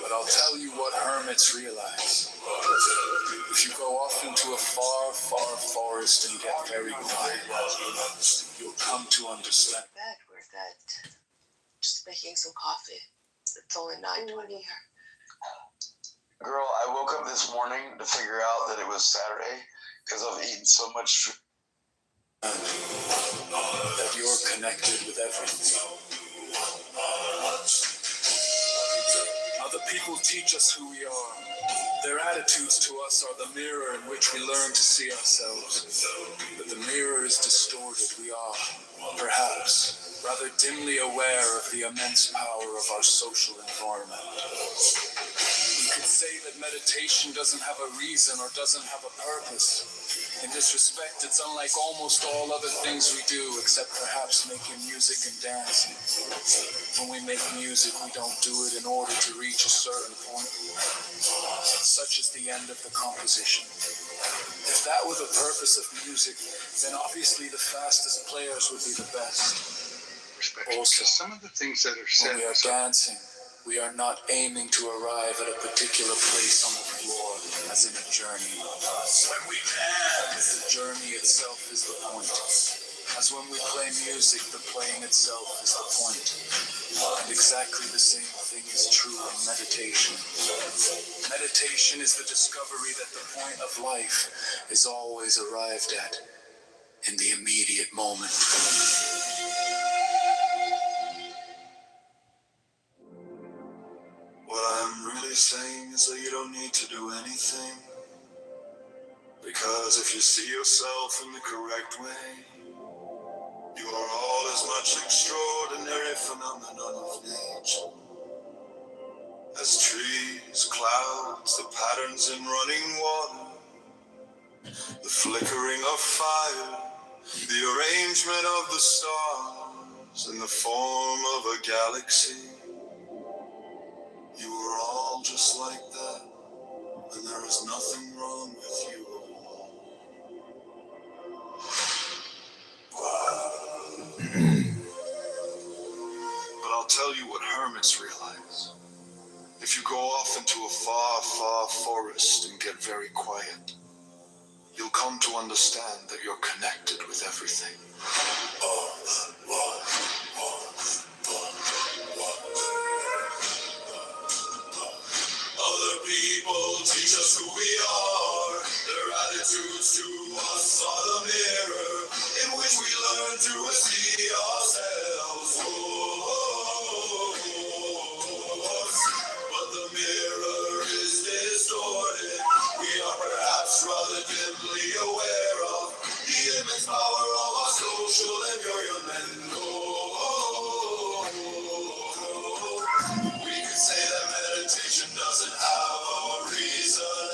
But I'll tell you what hermits realize. If you go off into a far, far forest and get very quiet, you'll come to understand. Where's that? Just making some coffee. It's only 9:20 here. Girl, I woke up this morning to figure out that it was Saturday because I've eaten so much food. That you're connected with everything. Other people teach us who we are. Their attitudes to us are the mirror in which we learn to see ourselves. But the mirror is distorted. We are, perhaps, rather dimly aware of the immense power of our social environment. We could say that meditation doesn't have a reason or doesn't have a purpose. In this respect, it's unlike almost all other things we do, except perhaps making music and dancing. When we make music, we don't do it in order to reach a certain point. Such is the end of the composition. If that were the purpose of music, then obviously the fastest players would be the best. Also, some of the things that are said when we are dancing, we are not aiming to arrive at a particular place on the floor, as in a journey. When we dance, the journey itself is the point. As when we play music, the playing itself is the point. And exactly the same thing is true in meditation. Meditation is the discovery that the point of life is always arrived at in the immediate moment. What I'm really saying is that you don't need to do anything. Because if you see yourself in the correct way, you are all as much extraordinary phenomenon of nature as trees, clouds, the patterns in running water, the flickering of fire, the arrangement of the stars in the form of a galaxy. You are all just like that, and there is nothing wrong with you. But I'll tell you what hermits realize. If you go off into a far, far forest and get very quiet, you'll come to understand that you're connected with everything. Other people teach us who we are. Their attitudes to us are the mirror in which we learn to see ourselves. But the mirror is distorted. We are perhaps rather dimly aware of the immense power of our social environment. We could say that meditation doesn't have a reason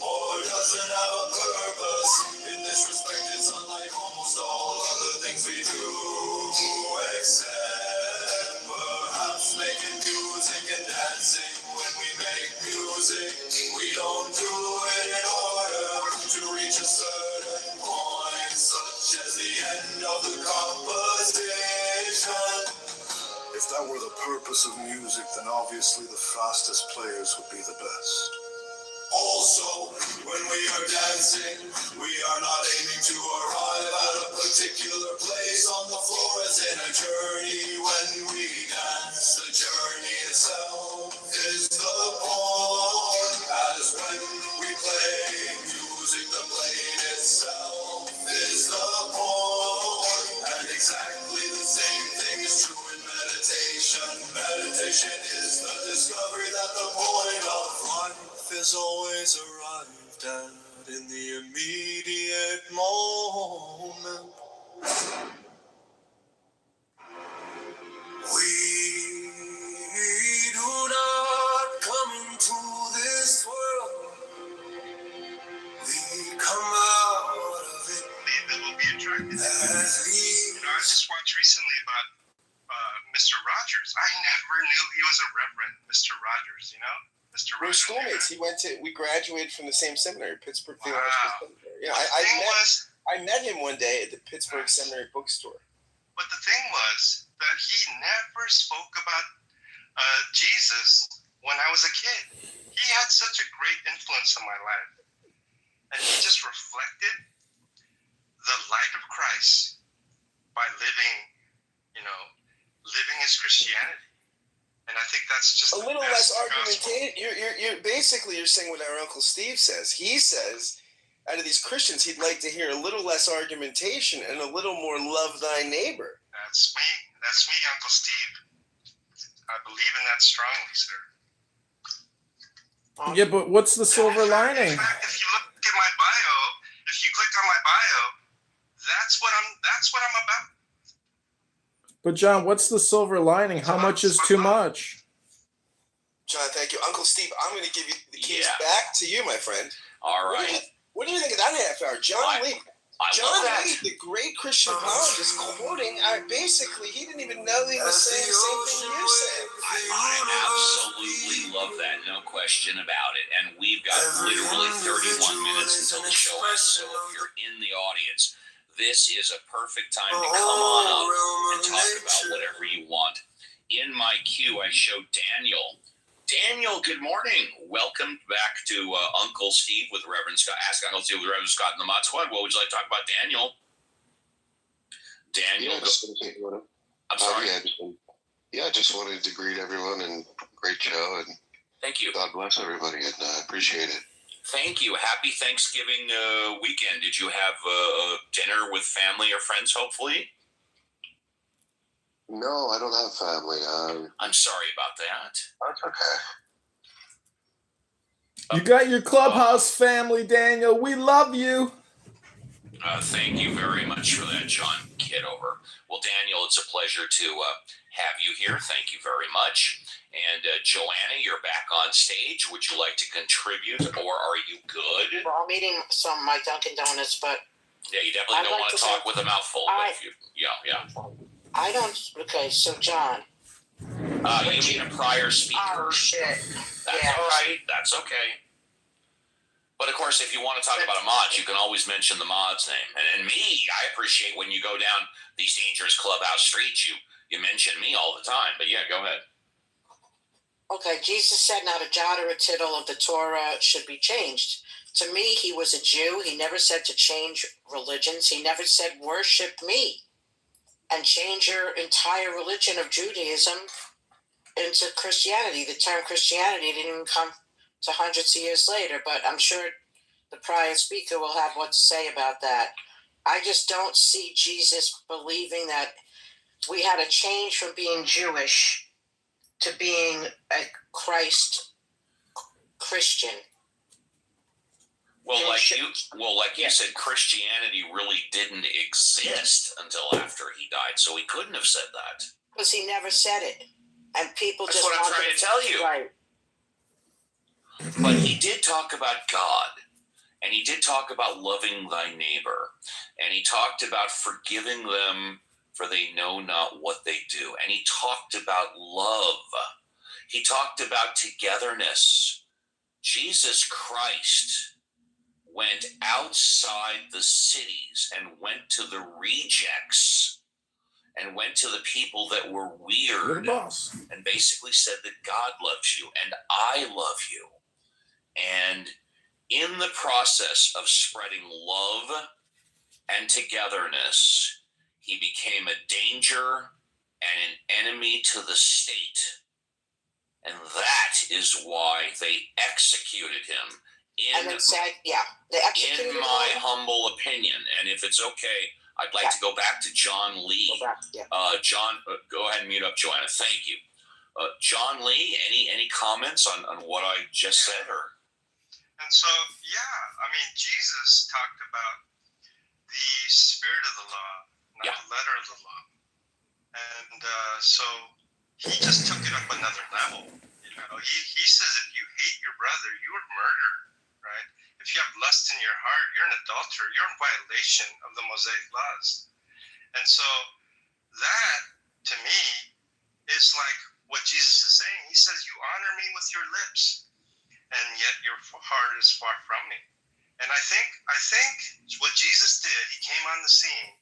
or doesn't have a purpose. In this respect, it's unlike almost all other things we do, except perhaps making music and dancing. When we make music, we don't do it in order to reach a certain point, such as the end of the composition. that were the purpose of music, then obviously the fastest players would be the best. Also, when we are dancing, we are not aiming to arrive at a particular place on the floor as in a journey. When we dance, the journey itself is the point. As when we play music, the playing itself is the point. And exactly the same thing is true in meditation. Meditation is the discovery that the point of life is always arrived at in the immediate moment. We do not come into this world. We come out of it. That will be attracted to. As You know, I just watched recently about Mr. Rogers. I never knew he was a reverend, Mr. Rogers, you know? Mr. We're Rogers. schoolmates. We graduated from the same seminary, Pittsburgh Wow. Theological Seminary. Yeah, I met him one day at the Pittsburgh Seminary bookstore. But the thing was that he never spoke about Jesus when I was a kid. He had such a great influence on my life. And he just reflected the light of Christ by living his Christianity. And I think that's just a little less argumentative. You're saying what our Uncle Steve says. He says, out of these Christians, he'd like to hear a little less argumentation and a little more love thy neighbor. That's me. That's me, Uncle Steve. I believe in that strongly, sir. Yeah, but what's the silver lining? In fact, if you look at my bio, if you click on my bio, that's what I'm about. But John, what's the silver lining? How much is too much? John, thank you. Uncle Steve, I'm going to give you the keys back to you, my friend. All right. What do you think of that half hour? John Lee, the great Christian apologist, quoting, basically, he didn't even know he was saying the same thing you said. I absolutely love that, no question about it. And we've got literally 31 minutes until the show ends. So if you're in the audience, this is a perfect time to come on up and talk about whatever you want. In my queue, I showed Daniel. Daniel, good morning. Welcome back to Uncle Steve with Reverend Scott. Ask Uncle Steve with Reverend Scott and the Mod Squad. What would you like to talk about, Daniel? Daniel, I'm sorry. I just wanted to greet everyone and great show, and thank you. God bless everybody, and I appreciate it. Thank you. Happy Thanksgiving weekend. Did you have dinner with family or friends, hopefully? No, I don't have family. I'm sorry about that. That's okay. You got your clubhouse family, Daniel. We love you. Thank you very much for that, John Kitover. Well, Daniel, it's a pleasure to have you here. Thank you very much. And Joanna, you're back on stage. Would you like to contribute, or are you good? Well, I'm eating some of my Dunkin' Donuts, but yeah, you definitely don't want to talk with a mouthful. I don't. Okay, so John. You mean a prior speaker? Oh shit. That's all right. That's okay. But of course, if you want to talk about a mod, you can always mention the mod's name. And me, I appreciate when you go down these dangerous clubhouse streets, you mention me all the time. But yeah, go ahead. Okay, Jesus said not a jot or a tittle of the Torah should be changed. To me, he was a Jew. He never said to change religions. He never said worship me and change your entire religion of Judaism into Christianity. The term Christianity didn't even come to hundreds of years later, but I'm sure the prior speaker will have what to say about that. I just don't see Jesus believing that we had to change from being Jewish to being a Christ Christian. Well, like you said, Christianity really didn't exist until after he died, so he couldn't have said that. Because he never said it, and people That's just what I'm trying to tell you. Right. But he did talk about God, and he did talk about loving thy neighbor, and he talked about forgiving them for they know not what they do, and he talked about love. He talked about togetherness. Jesus Christ went outside the cities and went to the rejects and went to the people that were You're weird the boss. and basically said that God loves you and I love you. And in the process of spreading love and togetherness, he became a danger and an enemy to the state. And that is why they executed him. And it said, yeah, they executed in my humble opinion. And if it's okay, I'd like to go back to John Lee. John, go ahead and mute up, Joanna. Thank you. John Lee, any comments on what I just said? Or? And so, yeah, I mean, Jesus talked about the spirit of the law, not the letter of the law. And so he just took it up another level. You know, he says if you hate your brother, you're a murderer, right? If you have lust in your heart, you're an adulterer. You're in violation of the Mosaic laws. And so that, to me, is like what Jesus is saying. He says, you honor me with your lips, and yet your heart is far from me. And I think what Jesus did, he came on the scene,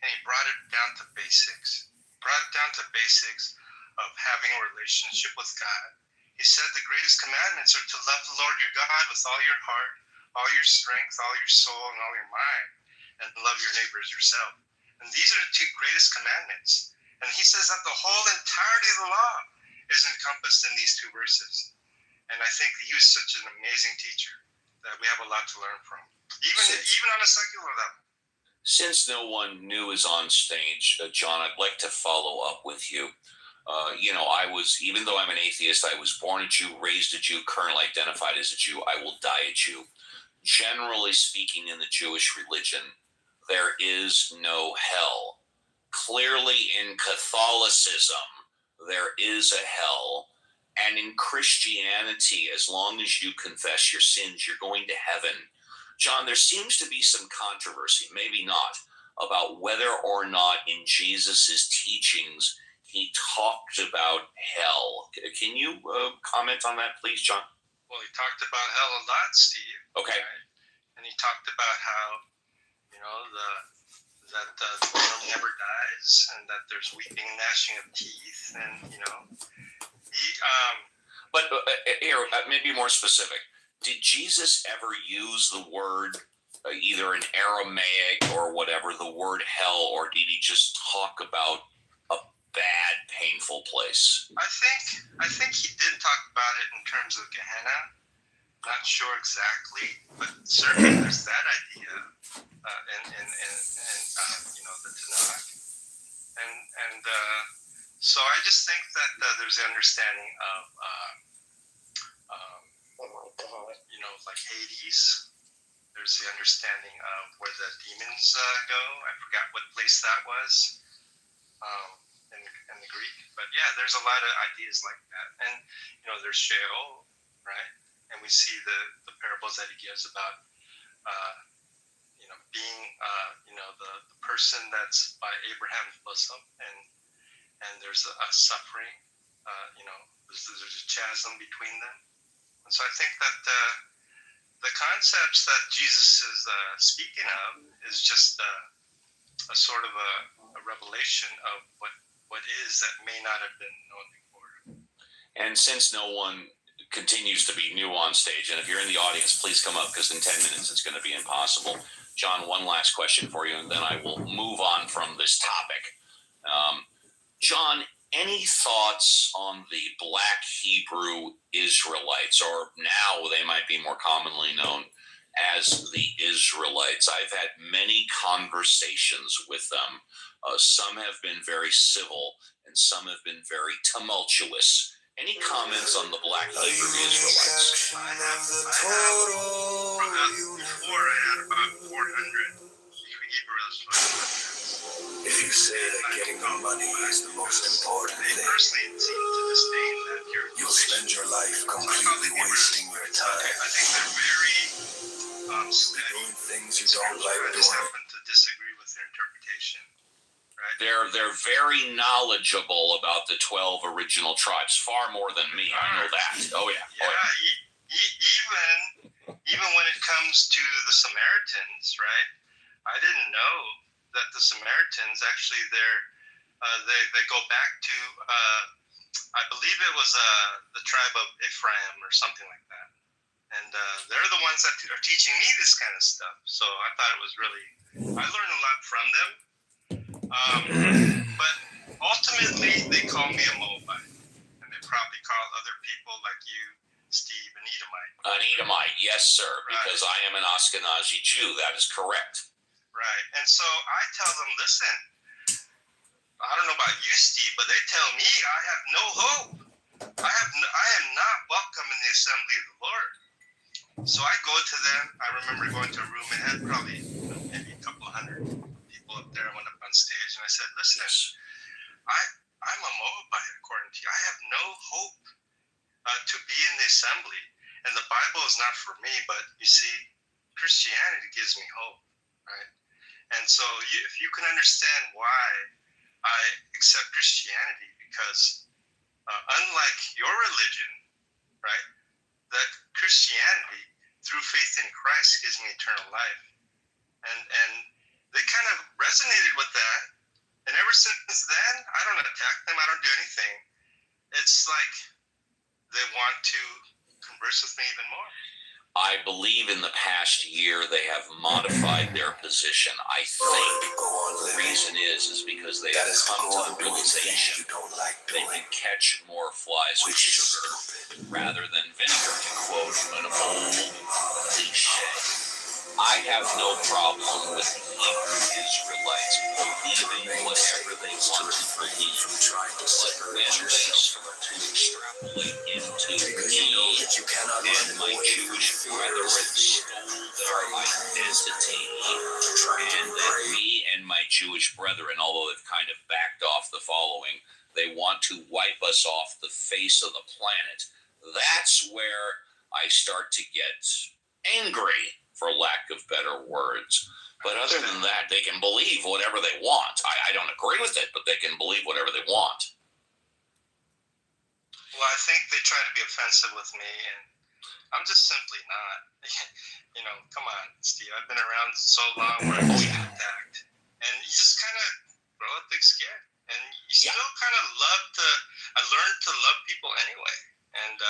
and he brought it down to basics. Brought it down to basics of having a relationship with God. He said the greatest commandments are to love the Lord your God with all your heart, all your strength, all your soul, and all your mind, and love your neighbor as yourself. And these are the two greatest commandments. And he says that the whole entirety of the law is encompassed in these two verses. And I think he was such an amazing teacher that we have a lot to learn from, even on a secular level. Since no one new is on stage, John, I'd like to follow up with you. I was, even though I'm an atheist, I was born a Jew, raised a Jew, currently identified as a Jew. I will die a Jew. Generally speaking, in the Jewish religion, there is no hell. Clearly, in Catholicism, there is a hell. And in Christianity, as long as you confess your sins, you're going to heaven. John, there seems to be some controversy, maybe not, about whether or not in Jesus's teachings he talked about hell. Can you comment on that, please, John? Well, he talked about hell a lot, Steve. Okay. Right? And he talked about how, that the world never dies, and that there's weeping and gnashing of teeth, and But here, maybe more specific. Did Jesus ever use the word, either in Aramaic or whatever, the word hell, or did he just talk about a bad, painful place? I think he did talk about it in terms of Gehenna. Not sure exactly, but certainly there's that idea in the Tanakh. And so I just think that there's the understanding of like Hades. There's the understanding of where the demons go. I forgot what place that was in the Greek. But yeah, there's a lot of ideas like that. And, there's Sheol, right? And we see the parables that he gives about, being, the person that's by Abraham's bosom. And there's a suffering, there's a chasm between them. And so I think that the concepts that Jesus is speaking of is just a sort of a revelation of what is that may not have been known before. And since no one continues to be new on stage, and if you're in the audience, please come up, because in 10 minutes it's going to be impossible. John, one last question for you, and then I will move on from this topic. John, any thoughts on the Black Hebrew Israelites, or now they might be more commonly known as the Israelites? I've had many conversations with them. Some have been very civil, and some have been very tumultuous. Any comments on the Black Hebrew Israelites? Before I had about 400 Hebrew Israelites. If you say that getting the money is the most important thing, you'll spend your life completely wasting your time. I think they're very steady. Doing things you don't like doing. I just happen to disagree with their interpretation. Right? They're very knowledgeable about the 12 original tribes, far more than me. I know that. Oh yeah. Even when it comes to the Samaritans, right? I didn't know that the Samaritans actually their they go back to I believe it was the tribe of Ephraim or something like that, and they're the ones that are teaching me this kind of stuff. So I thought it was really, I learned a lot from them. But ultimately, they call me a Moabite, and they probably call other people like you, Steve, an Edomite. An Edomite, yes, sir, because I am an Ashkenazi Jew. That is correct. Right, and so I tell them, listen, I don't know about you, Steve, but they tell me I have no hope. I am not welcome in the assembly of the Lord. So I go to them. I remember going to a room and had probably maybe a couple of hundred people up there. I went up on stage and I said, listen, I'm a Moabite according to you. I have no hope to be in the assembly. And the Bible is not for me, but you see, Christianity gives me hope, right? And so if you can understand why I accept Christianity, because unlike your religion, right, that Christianity, through faith in Christ, gives me eternal life. And they kind of resonated with that. And ever since then, I don't attack them. I don't do anything. It's like they want to converse with me even more. I believe in the past year they have modified their position. I think the reason is because they have come to the realization they can catch more flies with sugar rather than vinegar, to quote an old cliche. I have no problem with Hebrew Israelites believing whatever they want to believe, but when they start to extrapolate into me and my Jewish brethren stole their identity, and that me and my Jewish brethren, although they've kind of backed off the following, they want to wipe us off the face of the planet, that's where I start to get angry, for lack of better words. But other than that, they can believe whatever they want. I don't agree with it, but they can believe whatever they want. Well, I think they try to be offensive with me, and I'm just simply not. You know, come on, Steve. I've been around so long where I just get attacked. And you just kind of grow a thick skin. And you still kind of I learned to love people anyway. And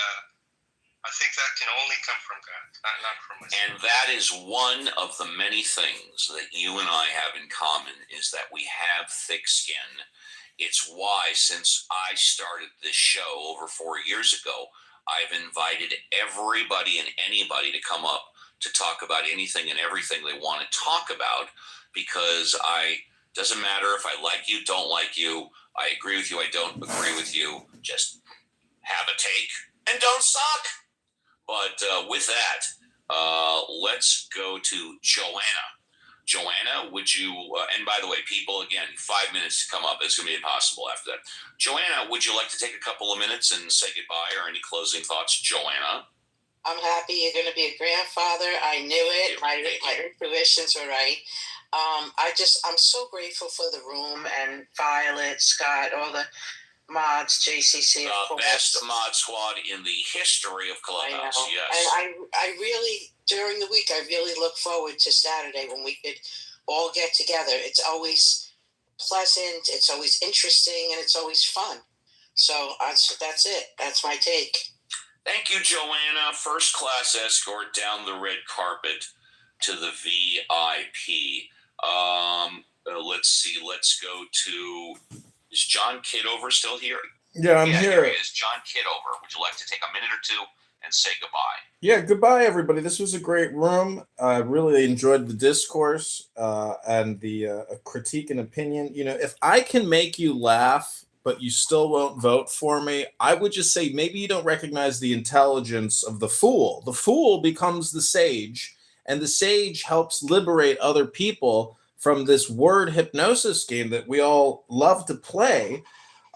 I think that can only come from God, not from myself. And that is one of the many things that you and I have in common, is that we have thick skin. It's why, since I started this show over 4 years ago, I've invited everybody and anybody to come up to talk about anything and everything they want to talk about, because doesn't matter if I like you, don't like you, I agree with you, I don't agree with you, just have a take and don't suck. But with that, let's go to Joanna. Joanna, would you, and by the way, people, again, 5 minutes to come up. It's going to be impossible after that. Joanna, would you like to take a couple of minutes and say goodbye, or any closing thoughts? Joanna? I'm happy you're going to be a grandfather. I knew it. My intuitions were right. I'm so grateful for the room, and Violet, Scott, all the mods, JCC, of course. Best mod squad in the history of Clubhouse, yes. And I really, during the week, I really look forward to Saturday when we could all get together. It's always pleasant, it's always interesting, and it's always fun. So that's it. That's my take. Thank you, Joanna. First class escort down the red carpet to the VIP. Let's see. Let's go to... Is John Kitover still here? Yeah, I'm here. Here he is, John Kitover. Would you like to take a minute or two and say goodbye? Yeah, goodbye, everybody. This was a great room. I really enjoyed the discourse and the critique and opinion. You know, if I can make you laugh, but you still won't vote for me, I would just say maybe you don't recognize the intelligence of the fool. The fool becomes the sage, and the sage helps liberate other people from this word hypnosis game that we all love to play.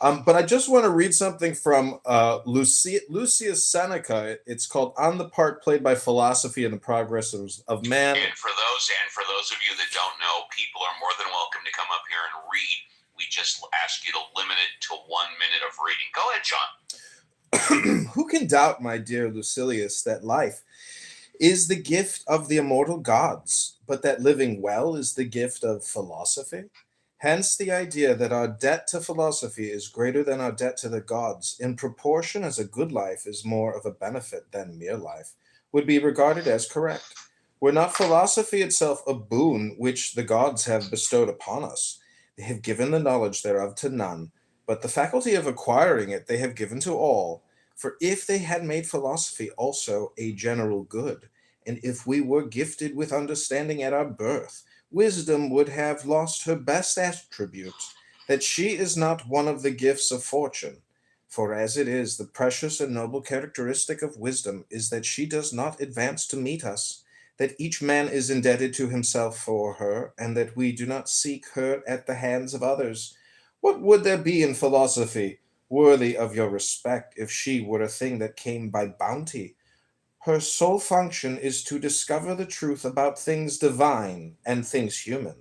But I just want to read something from Lucius Seneca. It's called "On the Part Played by Philosophy and the Progress of Man." And for those of you that don't know, people are more than welcome to come up here and read. We just ask you to limit it to 1 minute of reading. Go ahead, John. Who can doubt, my dear Lucilius, that life is the gift of the immortal gods, but that living well is the gift of philosophy? Hence the idea that our debt to philosophy is greater than our debt to the gods, in proportion as a good life is more of a benefit than mere life, would be regarded as correct. Were not philosophy itself a boon which the gods have bestowed upon us? They have given the knowledge thereof to none, but the faculty of acquiring it they have given to all. For if they had made philosophy also a general good, and if we were gifted with understanding at our birth, wisdom would have lost her best attribute, that she is not one of the gifts of fortune. For as it is, the precious and noble characteristic of wisdom is that she does not advance to meet us, that each man is indebted to himself for her, and that we do not seek her at the hands of others. What would there be in philosophy worthy of your respect if she were a thing that came by bounty? Her sole function is to discover the truth about things divine and things human.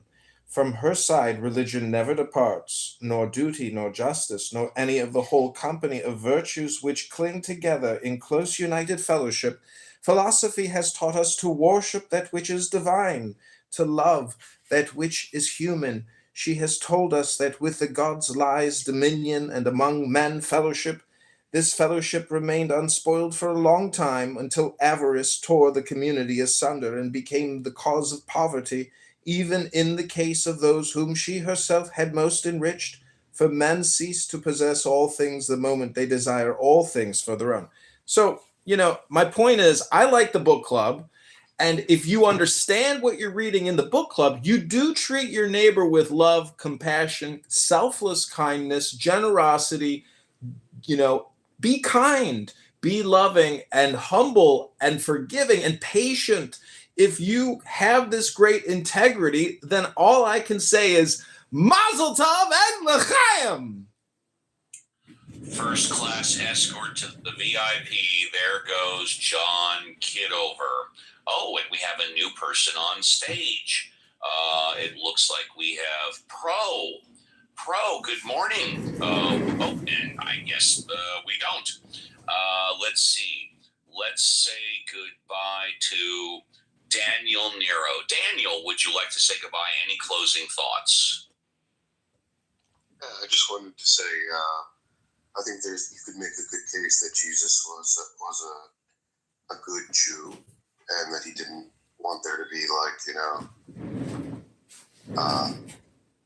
From her side, religion never departs, nor duty, nor justice, nor any of the whole company of virtues which cling together in close united fellowship. Philosophy has taught us to worship that which is divine, to love that which is human. She has told us that with the gods lies dominion, and among men fellowship. This fellowship remained unspoiled for a long time until avarice tore the community asunder and became the cause of poverty, even in the case of those whom she herself had most enriched. For men cease to possess all things the moment they desire all things for their own. So, my point is, I like the book club. And if you understand what you're reading in the book club, you do treat your neighbor with love, compassion, selfless kindness, generosity, be kind, be loving, and humble, and forgiving, and patient. If you have this great integrity, then all I can say is Mazel Tov and L'chaim. First class escort to the VIP. There goes John Kitover. Oh, and we have a new person on stage. It looks like we have Pro, good morning. And I guess we don't. Let's see. Let's say goodbye to Daniel Nero. Daniel, would you like to say goodbye? Any closing thoughts? Yeah, I just wanted to say, I think you could make a good case that Jesus was a good Jew, and that he didn't want there to be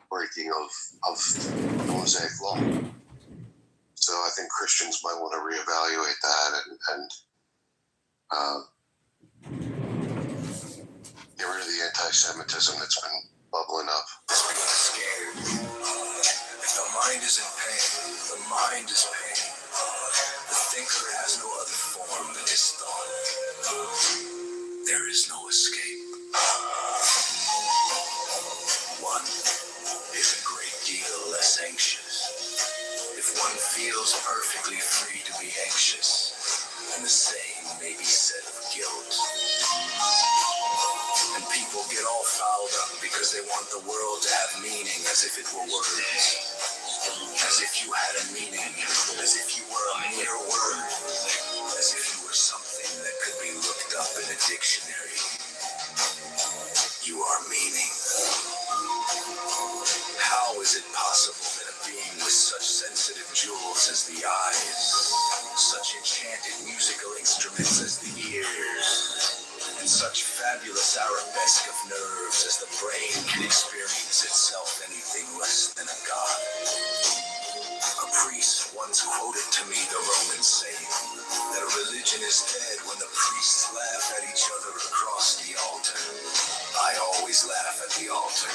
breaking of the Mosaic law. So I think Christians might want to reevaluate that and get rid of the anti-Semitism that's been bubbling up. Just being scared. If the mind is in pain, the mind is pain. The thinker has no other form than his thought. There is no escape. One is a great deal less anxious. If one feels perfectly free to be anxious, then the same may be said of guilt. And people get all fouled up because they want the world to have meaning as if it were words. As if you had a meaning, as if you were a mere word, as if you were something that could be looked up in a dictionary. You are meaning. How is it possible that a being with such sensitive jewels as the eyes, such enchanted musical instruments as the ears, and such fabulous arabesque of nerves as the brain can experience itself anything less than a god? A priest once quoted to me the Roman saying that a religion is dead when the priests laugh at each other across the altar. I always laugh at the altar.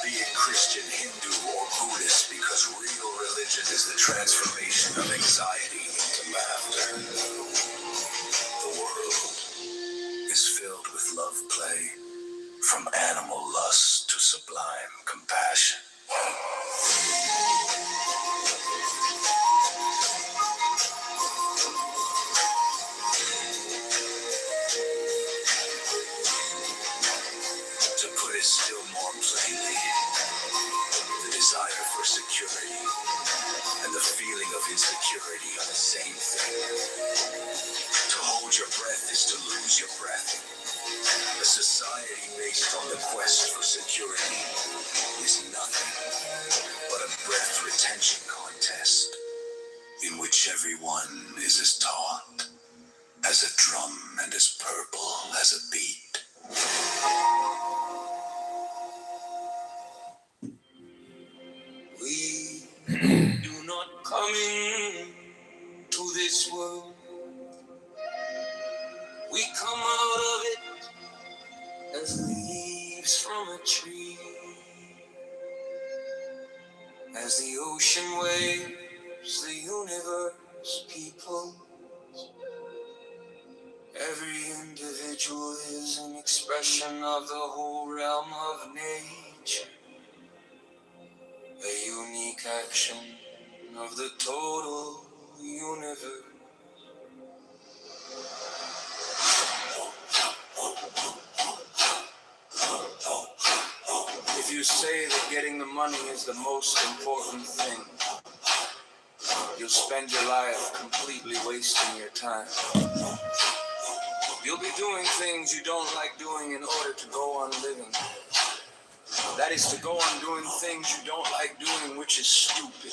Be it Christian, Hindu, or Buddhist, because real religion is the transformation of anxiety into laughter. The world is filled with love play, from animal lust to sublime compassion. To put it still more plainly, the desire for security and the feeling of insecurity are the same thing. To hold your breath is to lose your breath. A society based on the quest for security is nothing but a breath retention contest in which everyone is as taut as a drum and as purple as a beat. We do not come into this world. We come out of it as leaves from a tree, as the ocean waves, the universe people. Every individual is an expression of the whole realm of nature, a unique action of the total universe. If you say that getting the money is the most important thing, you'll spend your life completely wasting your time. You'll be doing things you don't like doing in order to go on living. That is to go on doing things you don't like doing, which is stupid.